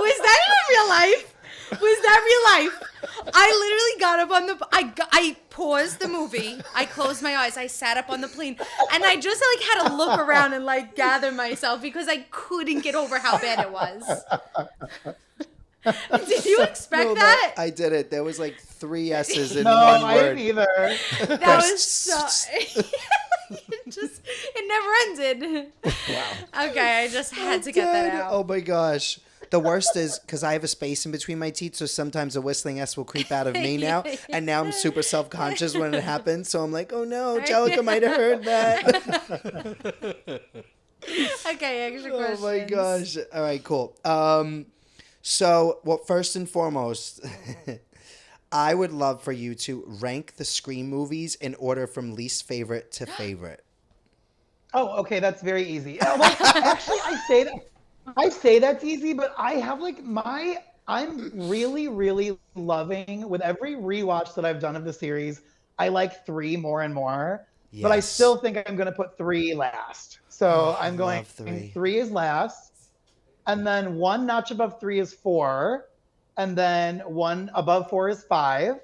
real life? Was that real life? I literally got up on the... I paused the movie. I closed my eyes. I sat up on the plane. And I just like had to look around and like gather myself because I couldn't get over how bad it was. Did you expect that? I did it. There was like 3 S's in No, one I word. didn't either. That was so... it never ended. Wow. Okay, I just had to get that out. Oh my gosh. The worst is because I have a space in between my teeth, so sometimes a whistling S will creep out of me now, and now I'm super self-conscious when it happens. So I'm like, oh no, Anjelica might have heard that. Okay, extra questions. Oh my gosh. All right, cool. So, well, first and foremost, I would love for you to rank the Scream movies in order from least favorite to favorite. Oh, okay, that's very easy. Well, actually, I say that's easy, but I have like I'm really, really loving with every rewatch that I've done of the series. I like 3 more and more, but I still think I'm going to put 3 last. So I'm going 3 is last, and then 1 notch above 3 is 4, and then 1 above 4 is 5,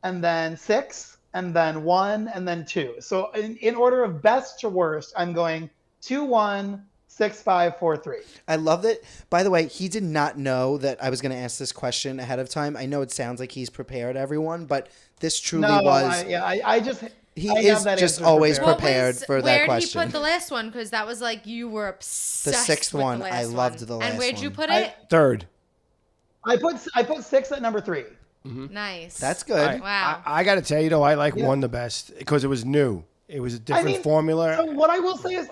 and then 6, and then 1, and then 2. So in order of best to worst, I'm going 2, 1, 6, 5, 4, 3. I love it. By the way, he did not know that I was going to ask this question ahead of time. I know it sounds like he's prepared everyone, but this truly was. He is just always prepared for that question. Where did he put the last one? Because that was like you were obsessed. The 6th with one, the last I loved the last one. And where'd you put it? 3rd. I put 6 at number 3. Mm-hmm. Nice. That's good. Wow. I got to tell you though, I like 1 the best because it was new. It was a different formula. So what I will say is,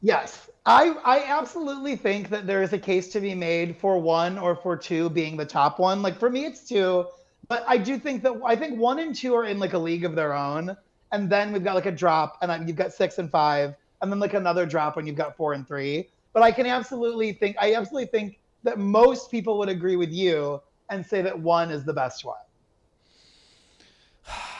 yes. I absolutely think that there is a case to be made for 1 or for 2 being the top one. Like for me, it's 2, but I do think that 1 and 2 are in like a league of their own, and then we've got like a drop, and you've got 6 and 5, and then like another drop when you've got 4 and 3. But I absolutely think that most people would agree with you and say that 1 is the best one.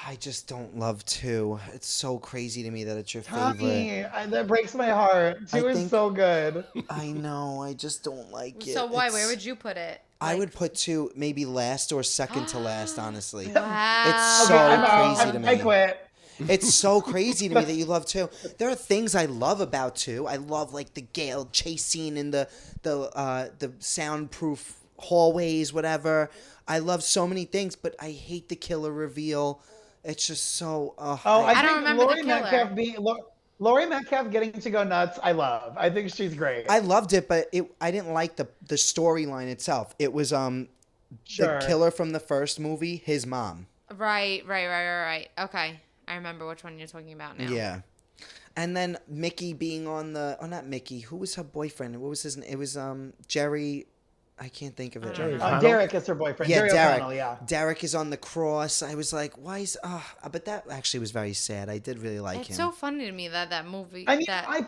I just don't love 2. It's so crazy to me that it's your Tommy, favorite. that breaks my heart. 2 is so good. I know. I just don't like it. So why? Where would you put it? I would put 2 maybe last or second to last, honestly. Wow. It's so crazy to me. I quit. It's so crazy to me that you love 2. There are things I love about 2. I love like the Gale chase scene in the soundproof hallways, whatever. I love so many things, but I hate the killer reveal. It's just so. I don't remember the killer. Laurie Metcalf getting to go nuts. I love. I think she's great. I loved it, but I didn't like the storyline itself. It was the killer from the first movie, his mom. Right. Okay, I remember which one you're talking about now. Yeah, and then Mickey being on the. Oh, not Mickey. Who was her boyfriend? What was his name? It was Jerry. I can't think of it. Derek is her boyfriend. Yeah, Jerry O'Connell, yeah. Derek is on the cross. I was like, why is... but that actually was very sad. I did really like him. It's so funny to me that movie... I mean, I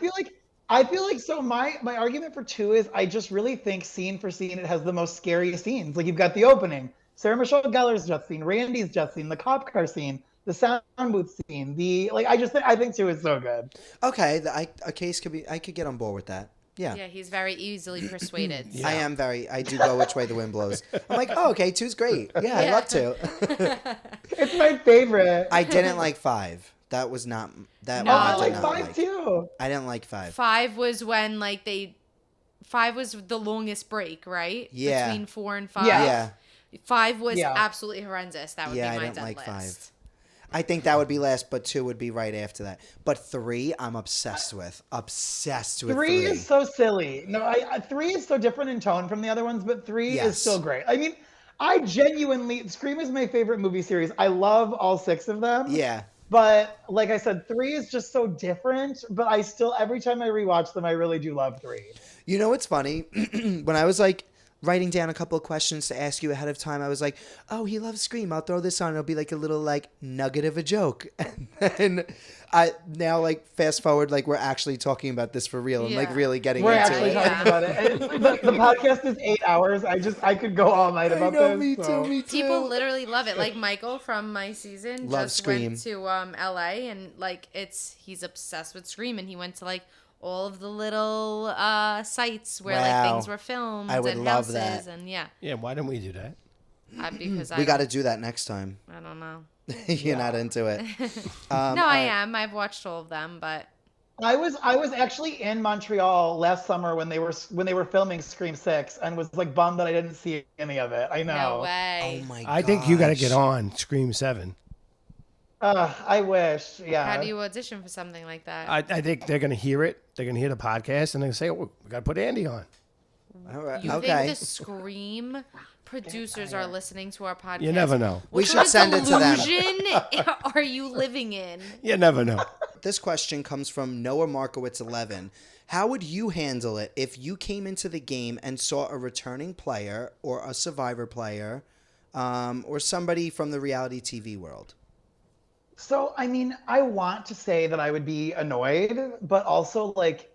feel like so my argument for 2 is I just really think scene for scene it has the most scary scenes. Like you've got the opening, Sarah Michelle Gellar's death scene, Randy's death scene, the cop car scene, the sound booth scene, I think 2 is so good. Okay, a case could be... I could get on board with that. Yeah. Yeah, he's very easily persuaded. Yeah. I do go which way the wind blows. I'm like, oh, okay, 2's great. Yeah, I love 2. It's my favorite. I didn't like 5. That was not... I like 5 too. I didn't like 5. 5 was when 5 was the longest break, right? Yeah. Between 4 and 5. Yeah. 5 was absolutely horrendous. That would be my I didn't dead like list. 5. I think that would be last, but 2 would be right after that. But 3, I'm obsessed with. Obsessed with 3. 3 is so silly. No, 3 is so different in tone from the other ones, but 3 is still great. I mean, I genuinely... Scream is my favorite movie series. I love all 6 of them. Yeah. But like I said, 3 is just so different. But I still, every time I rewatch them, I really do love 3. You know what's funny? When I was like writing down a couple of questions to ask you ahead of time, I was like, oh, he loves Scream. I'll throw this on. It'll be like a little like nugget of a joke. And then I now like fast forward, like we're actually talking about this for real and like really getting we're into actually it. talking about it. The podcast is 8 hours. I could go all night about this. Me too. People literally love it. Like Michael from my season Loves just Scream. went to LA and like he's obsessed with Scream and he went to like all of the little sites where like things were filmed I would and love houses that. and Yeah, why don't we do that? Because We got to do that next time. I don't know. You're not into it. No, I am. I've watched all of them, but I was actually in Montreal last summer when they were filming Scream 6 and was like bummed that I didn't see any of it. I know. no way. Oh my god. I think you got to get on Scream 7. I wish. Yeah. How do you audition for something like that? I think they're going to hear it. They're going to hear the podcast and they're going to say, oh, we got to put Andy on. All right. You Okay. think the Scream producers are listening to our podcast? You never know. We What should kind of send it to them. delusion are you living in? You never know. This question comes from Noah Markowitz 11. How would you handle it if you came into the game and saw a returning player or a survivor player or somebody from the reality TV world? So, I mean, I want to say that I would be annoyed, but also like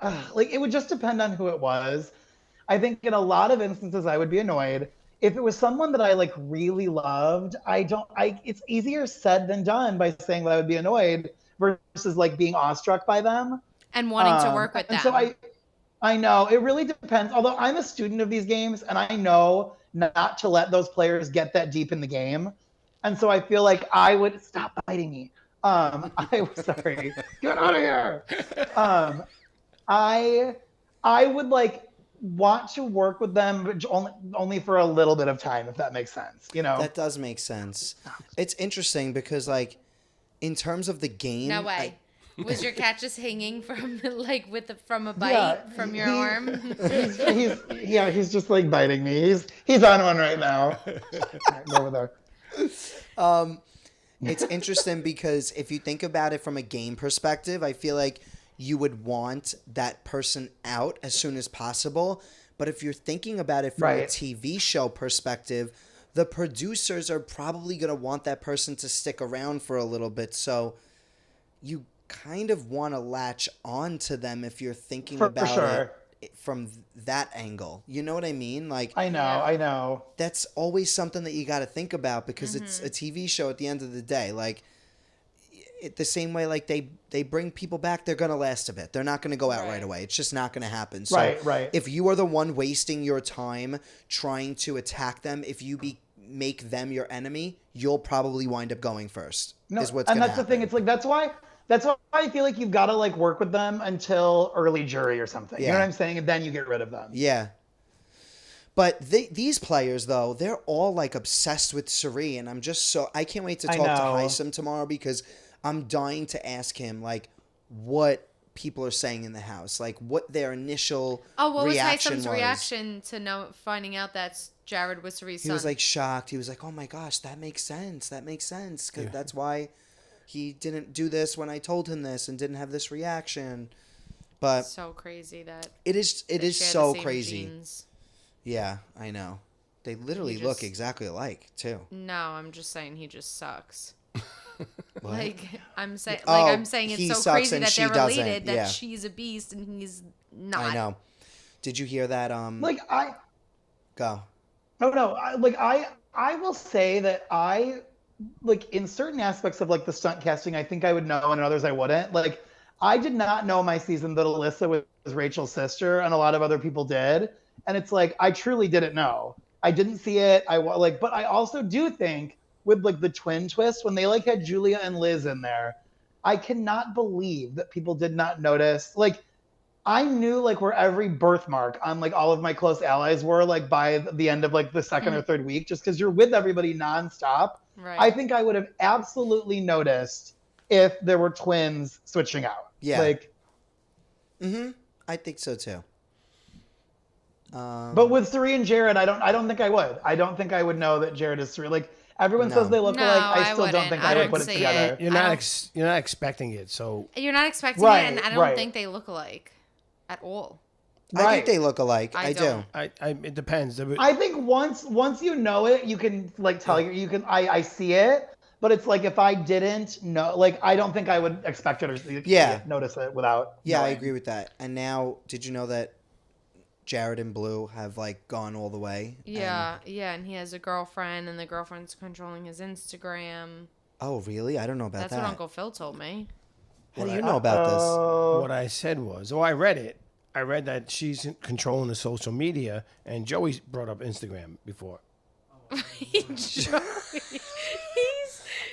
it would just depend on who it was. I think in a lot of instances I would be annoyed. If it was someone that I like really loved, it's easier said than done by saying that I would be annoyed versus like being awestruck by them. And wanting to work with them. And so I know it really depends. Although I'm a student of these games and I know not to let those players get that deep in the game. And so I feel like I would stop biting me. Sorry. Get out of here. I would like want to work with them, but only for a little bit of time, if that makes sense. You know, That does make sense. It's interesting because like in terms of the game. No way. Was your cat just hanging from like from a bite from your arm? He's just like biting me. He's on one right now. Go over there. It's interesting because if you think about it from a game perspective, I feel like you would want that person out as soon as possible. But if you're thinking about it from a TV show perspective, the producers are probably going to want that person to stick around for a little bit. So you kind of want to latch on to them if you're thinking about it from that angle. You know what I mean? Like I know. That's always something that you got to think about because it's a TV show at the end of the day. Like the same way like they bring people back, they're going to last a bit. They're not going to go out right away. It's just not going to happen. So right. If you are the one wasting your time trying to attack them, if you make them your enemy, you'll probably wind up going first. No, and that's the thing. It's like that's why I feel like you've got to like work with them until early jury or something. You know what I'm saying? And then you get rid of them. Yeah. But these players, though, they're all like obsessed with Suri, and I can't wait to talk to Heisem tomorrow because I'm dying to ask him like what people are saying in the house, like what their initial what reaction was Heisem's reaction to finding out that Jared was Suri's son? He was like shocked. He was like, "Oh my gosh, that makes sense. Because that's why he didn't do this when I told him this and didn't have this reaction." But so crazy that it is so crazy. Genes. Yeah, I know. They literally look exactly alike too. No, I'm just saying he just sucks. What? Like I'm saying, he it's so crazy and that she they're related. doesn't. That Yeah. she's a beast and he's not. I know. Did you hear that? Go. No. I will say that I like in certain aspects of like the stunt casting, I think I would know, and in others I wouldn't. Like I did not know my season that Alyssa was Rachel's sister, and a lot of other people did. And it's like I truly didn't know. I didn't see it. But I also do think with like the twin twist when they like had Julia and Liz in there, I cannot believe that people did not notice. Like I knew like where every birthmark on like all of my close allies were like by the end of like the second or third week, just because you're with everybody nonstop. Right. I think I would have absolutely noticed if there were twins switching out. Yeah. Like. I think so too. But with Suri and Jared, I don't think I would. I don't think I would know that Jared is Suri. Like Everyone No. says they look No, alike. I I still don't wouldn't. think I I would don't put it see together. it. You're I not don't- you're not expecting it, so You're not expecting Right, it, and I don't right. think they look alike at all. I Right. think they look alike. I I do. don't. it depends. I think once you know it, you can like tell you can. I see it, but it's like if I didn't know, like I don't think I would expect it or notice it without. Yeah, I knowing. agree with that. And now, did you know that Jared and Blue have like gone all the way? Yeah, and he has a girlfriend, and the girlfriend's controlling his Instagram. Oh, really? I don't know about That's that. what Uncle Phil told me. How do you know about this? what I said was, I read it. I read that she's controlling the social media, and Joey brought up Instagram before. He's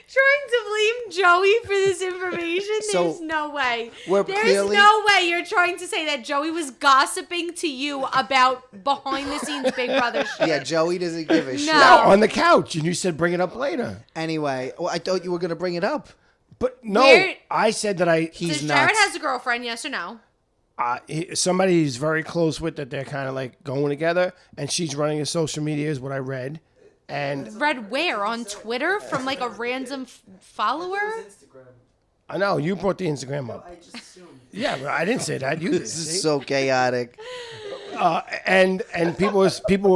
trying to blame Joey for this information. So, There's no way. we're There's clearly- no way you're trying to say that Joey was gossiping to you about behind the scenes Big Brother shit. Yeah, Joey doesn't give a shit. No. On the couch, and you said bring it up later. Anyway, well, I thought you were going to bring it up. But no, Where- I said that He's Does nuts. Jared has a girlfriend, yes or no? somebody he's very close with, that they're kind of like going together, and she's running his social media is what I read. And Read where? On Twitter from like a random follower? I know you brought the Instagram up. Yeah, but I didn't say that. You did. This see? is so chaotic. And people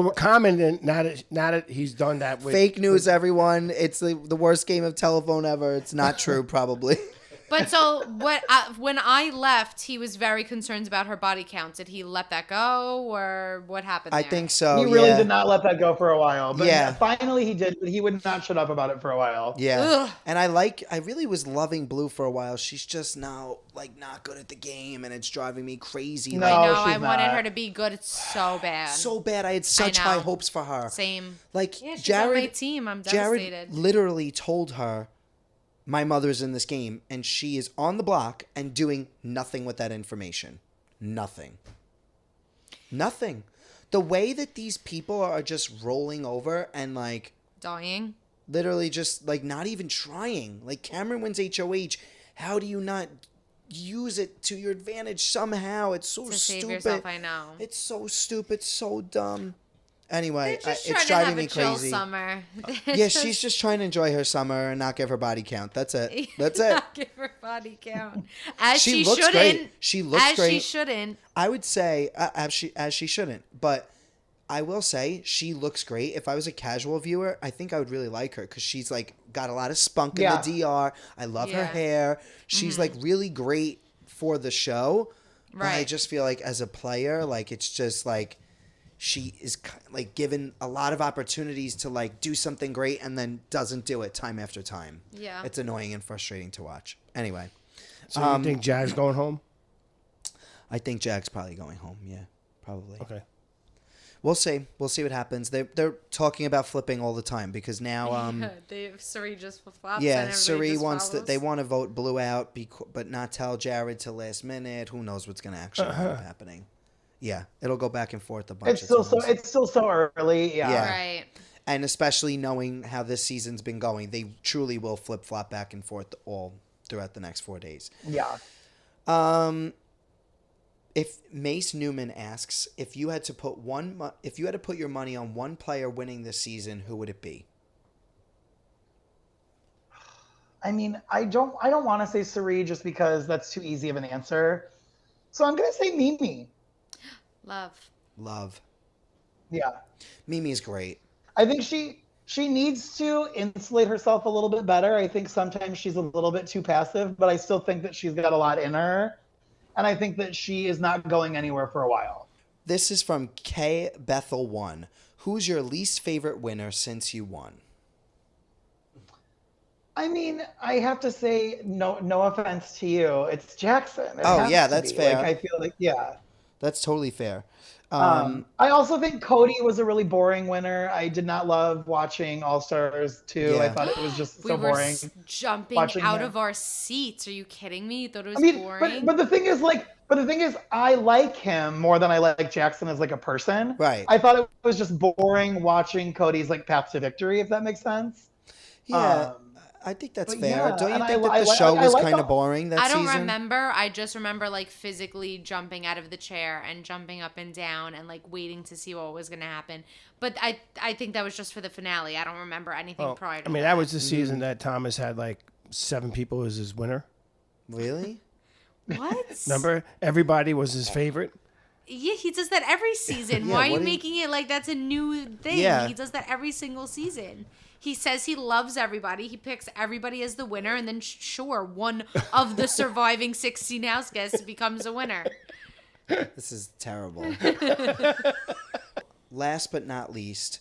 were commenting now that he's done that with Fake news, everyone. It's the worst game of telephone ever. It's not true, probably. But so when I left, he was very concerned about her body count. Did he let that go, or what happened? I there? think so. He really yeah. did not let that go for a while. But Yeah. finally he did, but he would not shut up about it for a while. Yeah. Ugh. And I really was loving Blue for a while. She's just now not good at the game, and it's driving me crazy. No. Like, I know. she's I wanted not. her to be good. It's so bad. so bad. I had such know. high hopes for her. Same. Like Yeah, she's Jared, on my team. I'm Jared devastated. literally told her, "My mother's in this game," and she is on the block and doing nothing with that information. Nothing. The way that these people are just rolling over and like Dying. literally just like not even trying. Like Cameron wins HOH. How do you not use it to your advantage somehow? It's so To stupid. save yourself, I know. It's so stupid, so dumb. Anyway, They're just it's trying to driving have me a chill crazy. summer. Yeah, she's just trying to enjoy her summer and not give her body count. That's it. That's it. Not give her body count. As She she, looks shouldn't. great. She looks as great. she shouldn't. I would say as she shouldn't, but I will say she looks great. If I was a casual viewer, I think I would really like her because she's like got a lot of spunk in Yeah. the DR. I love her Yeah. hair. She's like really great for the show. But I Right. just feel like as a player, like it's just like she is like given a lot of opportunities to like do something great and then doesn't do it time after time. Yeah. It's annoying and frustrating to watch. Anyway, So you think Jazz going home? I think Jack's probably going home. Yeah, probably. Okay. We'll see. We'll see what happens. They're talking about flipping all the time because now, Suri just flip-flops. yeah, and everybody Suri just wants follows. they want to vote Blue out, but not tell Jared till last minute. Who knows what's going to actually end up happening? Yeah, it'll go back and forth a bunch. It's of still times. so early. Yeah. Yeah. Right. And especially knowing how this season's been going, they truly will flip flop back and forth all throughout the next 4 days. Yeah. If Mace Newman asks if you had to put your money on one player winning this season, who would it be? I mean, I don't want to say Suri just because that's too easy of an answer. So I'm gonna say Mimi. Love. Yeah. Mimi's great. I think she needs to insulate herself a little bit better. I think sometimes she's a little bit too passive, but I still think that she's got a lot in her. And I think that she is not going anywhere for a while. This is from K Bethel 1. Who's your least favorite winner since you won? I mean, I have to say, no offense to you, it's Jackson. It Oh, has yeah, to that's be. fair. Like, I feel like, yeah. That's totally fair. I also think Cody was a really boring winner. I did not love watching All Stars 2. Yeah. I thought it was just so we were boring. Jumping watching out him. of our seats. Are you kidding me? You thought it was I mean, boring? but the thing is, I like him more than I like Jackson as like a person. Right. I thought it was just boring watching Cody's like path to victory, if that makes sense. Yeah. I think that's But fair. yeah, Don't you and think I- that the I- show I was like kind the- of boring that I don't season? remember. I just remember like physically jumping out of the chair and jumping up and down and like waiting to see what was going to happen. But I think that was just for the finale. I don't remember anything prior to that was the season that Thomas had like 7 people as his winner. Really? What? Remember? Everybody was his favorite. Yeah, he does that every season. Yeah, Why are you what do you- making it like that's a new thing? Yeah. He does that every single season. He says he loves everybody. He picks everybody as the winner, and then sure, one of the surviving 16 house guests becomes a winner. This is terrible. Last but not least,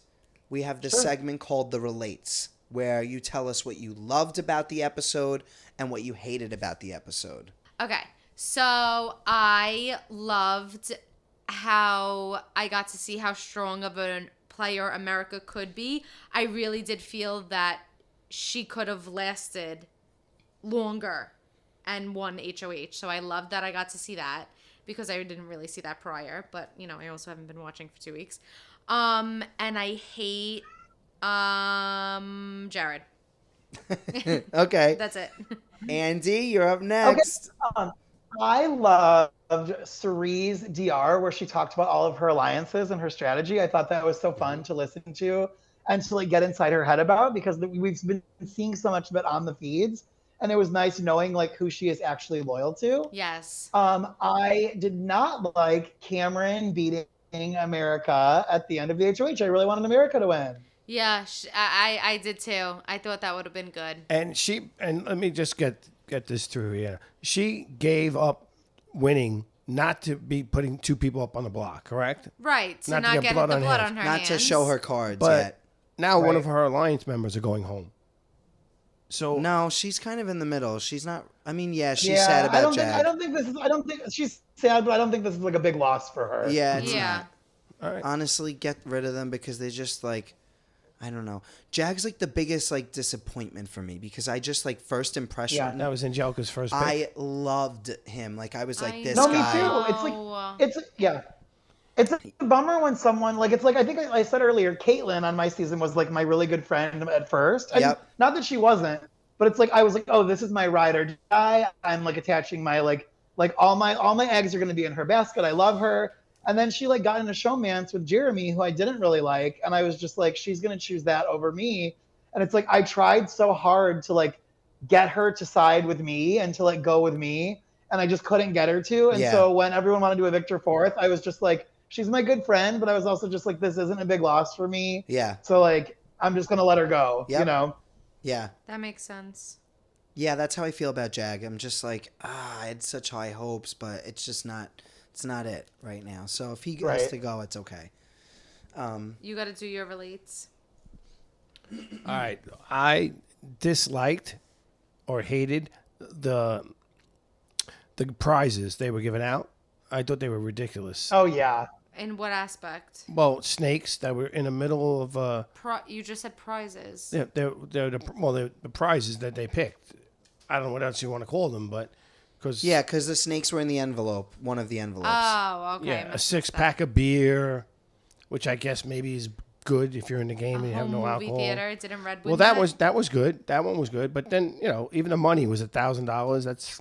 we have this segment called The Relates, where you tell us what you loved about the episode and what you hated about the episode. Okay, so I loved how I got to see how strong of a player America could be. I really did feel that she could have lasted longer and won HOH. So I loved that I got to see that because I didn't really see that prior. But, you know, I also haven't been watching for 2 weeks. And I hate Jared. Okay. That's it. Andy, you're up next. I loved Cerie's DR, where she talked about all of her alliances and her strategy. I thought that was so fun to listen to and to like get inside her head about, because we've been seeing so much of it on the feeds, and it was nice knowing like who she is actually loyal to. Yes. I did not like Cameron beating America at the end of the HOH. I really wanted America to win. Yeah, I did too. I thought that would have been good. And let me just get this through here. She gave up winning not to be putting 2 people up on the block, correct? Right. To Not to not get get blood the on blood hands. on her Not hands. to show her cards But yet. now one Right. of her alliance members are going home. So No, she's kind of in the middle. She's not. I mean, yeah, she's sad I about don't Jag. think. I don't think she's sad, but I don't think this is like a big loss for her. Yeah, it's Yeah. not. all right. Honestly, get rid of them because they just like, I don't know. Jag's like the biggest like disappointment for me because I just like first impression. Yeah. That was Angelica's first pick. I loved him. Like I was like I this No, guy. me too. It's like it's a bummer when someone like it's like I think I said earlier, Caitlyn on my season was like my really good friend at first. And Yep. not that she wasn't, but it's like I was like, oh, this is my ride or die. I'm like attaching my like all my eggs are gonna be in her basket. I love her. And then she like got in a showmance with Jeremy, who I didn't really like, and I was just like, she's gonna choose that over me. And it's like I tried so hard to like get her to side with me and to like go with me, and I just couldn't get her to. And Yeah. so when everyone wanted to do a Victor Fourth, I was just like, she's my good friend, but I was also just like, this isn't a big loss for me. Yeah. So like, I'm just gonna let her go. Yep. You know? Yeah. That makes sense. Yeah, that's how I feel about Jag. I'm just like, I had such high hopes, but it's just not. It's not it right now. So if he has Right. to go, it's okay. You got to do your relates. All right. I disliked or hated the prizes they were giving out. I thought they were ridiculous. Oh yeah. In what aspect? Well, snakes that were in the middle of You just said prizes. they're the prizes that they picked. I don't know what else you want to call them, but because the snakes were in the envelope, one of the envelopes. Oh, okay. yeah, a Must 6-pack of beer, which I guess maybe is good if you're in the game and you have no movie alcohol. theater. Didn't Redwood? Well, that was good. That one was good. But then even the money was $1,000. That's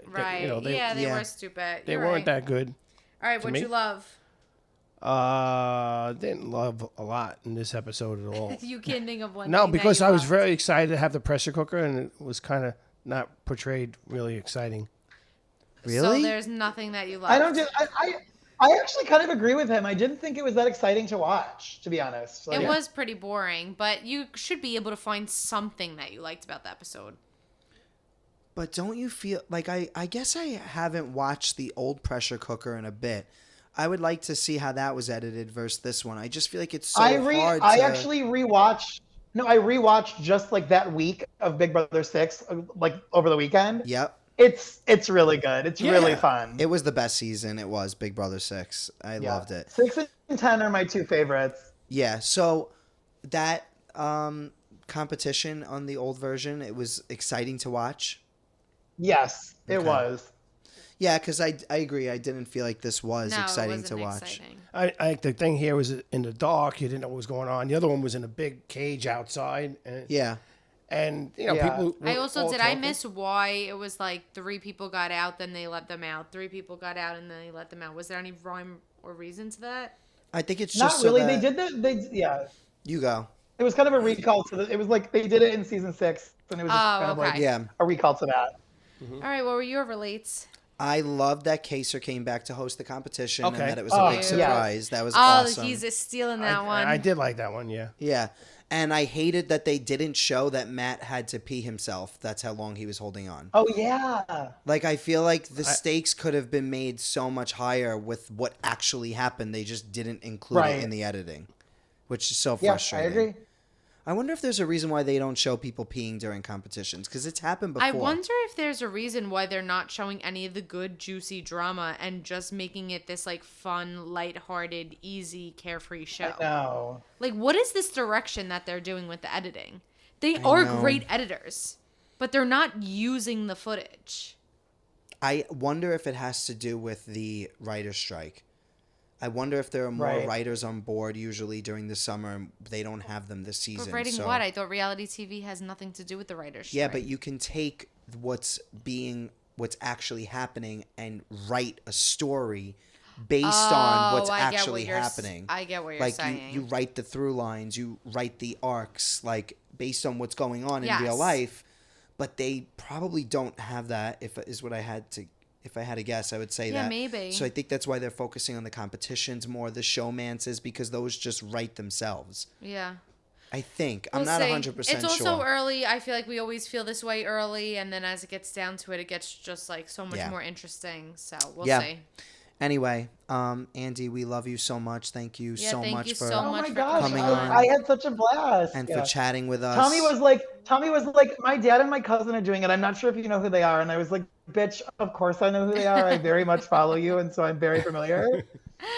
right. They they were stupid. they You're weren't right. that good. All right, what'd me. you love? Didn't love a lot in this episode at all. You can't think of one. No, thing that because you I was loved. very excited to have the pressure cooker, and it was kind of not portrayed really exciting. Really? So there's nothing that you loved. I don't do. I actually kind of agree with him. I didn't think it was that exciting to watch, to be honest. Like, It was pretty boring, but you should be able to find something that you liked about the episode. But don't you feel like I guess I haven't watched the old pressure cooker in a bit. I would like to see how that was edited versus this one. I just feel like it's so hard I to... actually rewatched. No, I rewatched just like that week of Big Brother 6, like over the weekend. Yep. It's really good. It's really fun. It was the best season. It was Big Brother 6. I Yeah. loved it. 6 and 10 are my 2 favorites. Yeah. So that competition on the old version, it was exciting to watch. Yes, it Okay. was. Yeah, because I agree. I didn't feel like this was No, exciting it to wasn't watch. exciting. I the thing here was in the dark. You didn't know what was going on. The other one was in a big cage outside. And, Yeah. And people. I also did. I miss why it was like 3 people got out, then they let them out. 3 people got out, and then they let them out. Was there any rhyme or reason to that? I think it's not just really. So they did that. Yeah. You go. It was kind of a recall to it was like they did it in season 6, and it was just kind of like a recall to that. Mm-hmm. All right, what were your relates? I love that Kaser came back to host the competition and that it was a big surprise. That was awesome. Oh, he's stealing that one. I did like that one, yeah. Yeah. And I hated that they didn't show that Matt had to pee himself. That's how long he was holding on. Oh, yeah. Like, I feel like the stakes could have been made so much higher with what actually happened. They just didn't include it in the editing, which is so frustrating. Yeah, I agree. I wonder if there's a reason why they don't show people peeing during competitions, because it's happened before. I wonder if there's a reason why they're not showing any of the good, juicy drama and just making it this, like, fun, lighthearted, easy, carefree show. I know. Like, what is this direction that they're doing with the editing? They are great editors, but they're not using the footage. I wonder if it has to do with the writer's strike. I wonder if there are more writers on board usually during the summer and they don't have them this season. But writing what? I thought reality TV has nothing to do with the writer's strike. Yeah, but you can take what's actually happening and write a story based on what's actually happening. I get what you're saying. Like you write the through lines, you write the arcs, like based on what's going on in real life. But they probably don't have that. If I had to guess, I would say that. Yeah, maybe. So I think that's why they're focusing on the competitions more, the showmances, because those just write themselves. Yeah. I think. I'm not 100% sure. It's also early. I feel like we always feel this way early, and then as it gets down to it, it gets just like so much more interesting. So we'll see. Anyway, Andy, we love you so much. Thank you so much for coming on. I had such a blast. And for chatting with us. Tommy was like, my dad and my cousin are doing it. I'm not sure if you know who they are. And I was like, bitch, of course I know who they are. I very much follow you, and so I'm very familiar.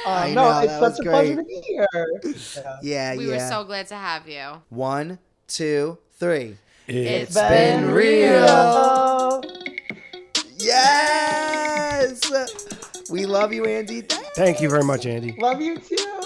I know, it's such a pleasure to be here. Yeah. We were so glad to have you. 1, 2, 3. It's been real. Yes! We love you, Andy. Thank you very much, Andy. Love you too.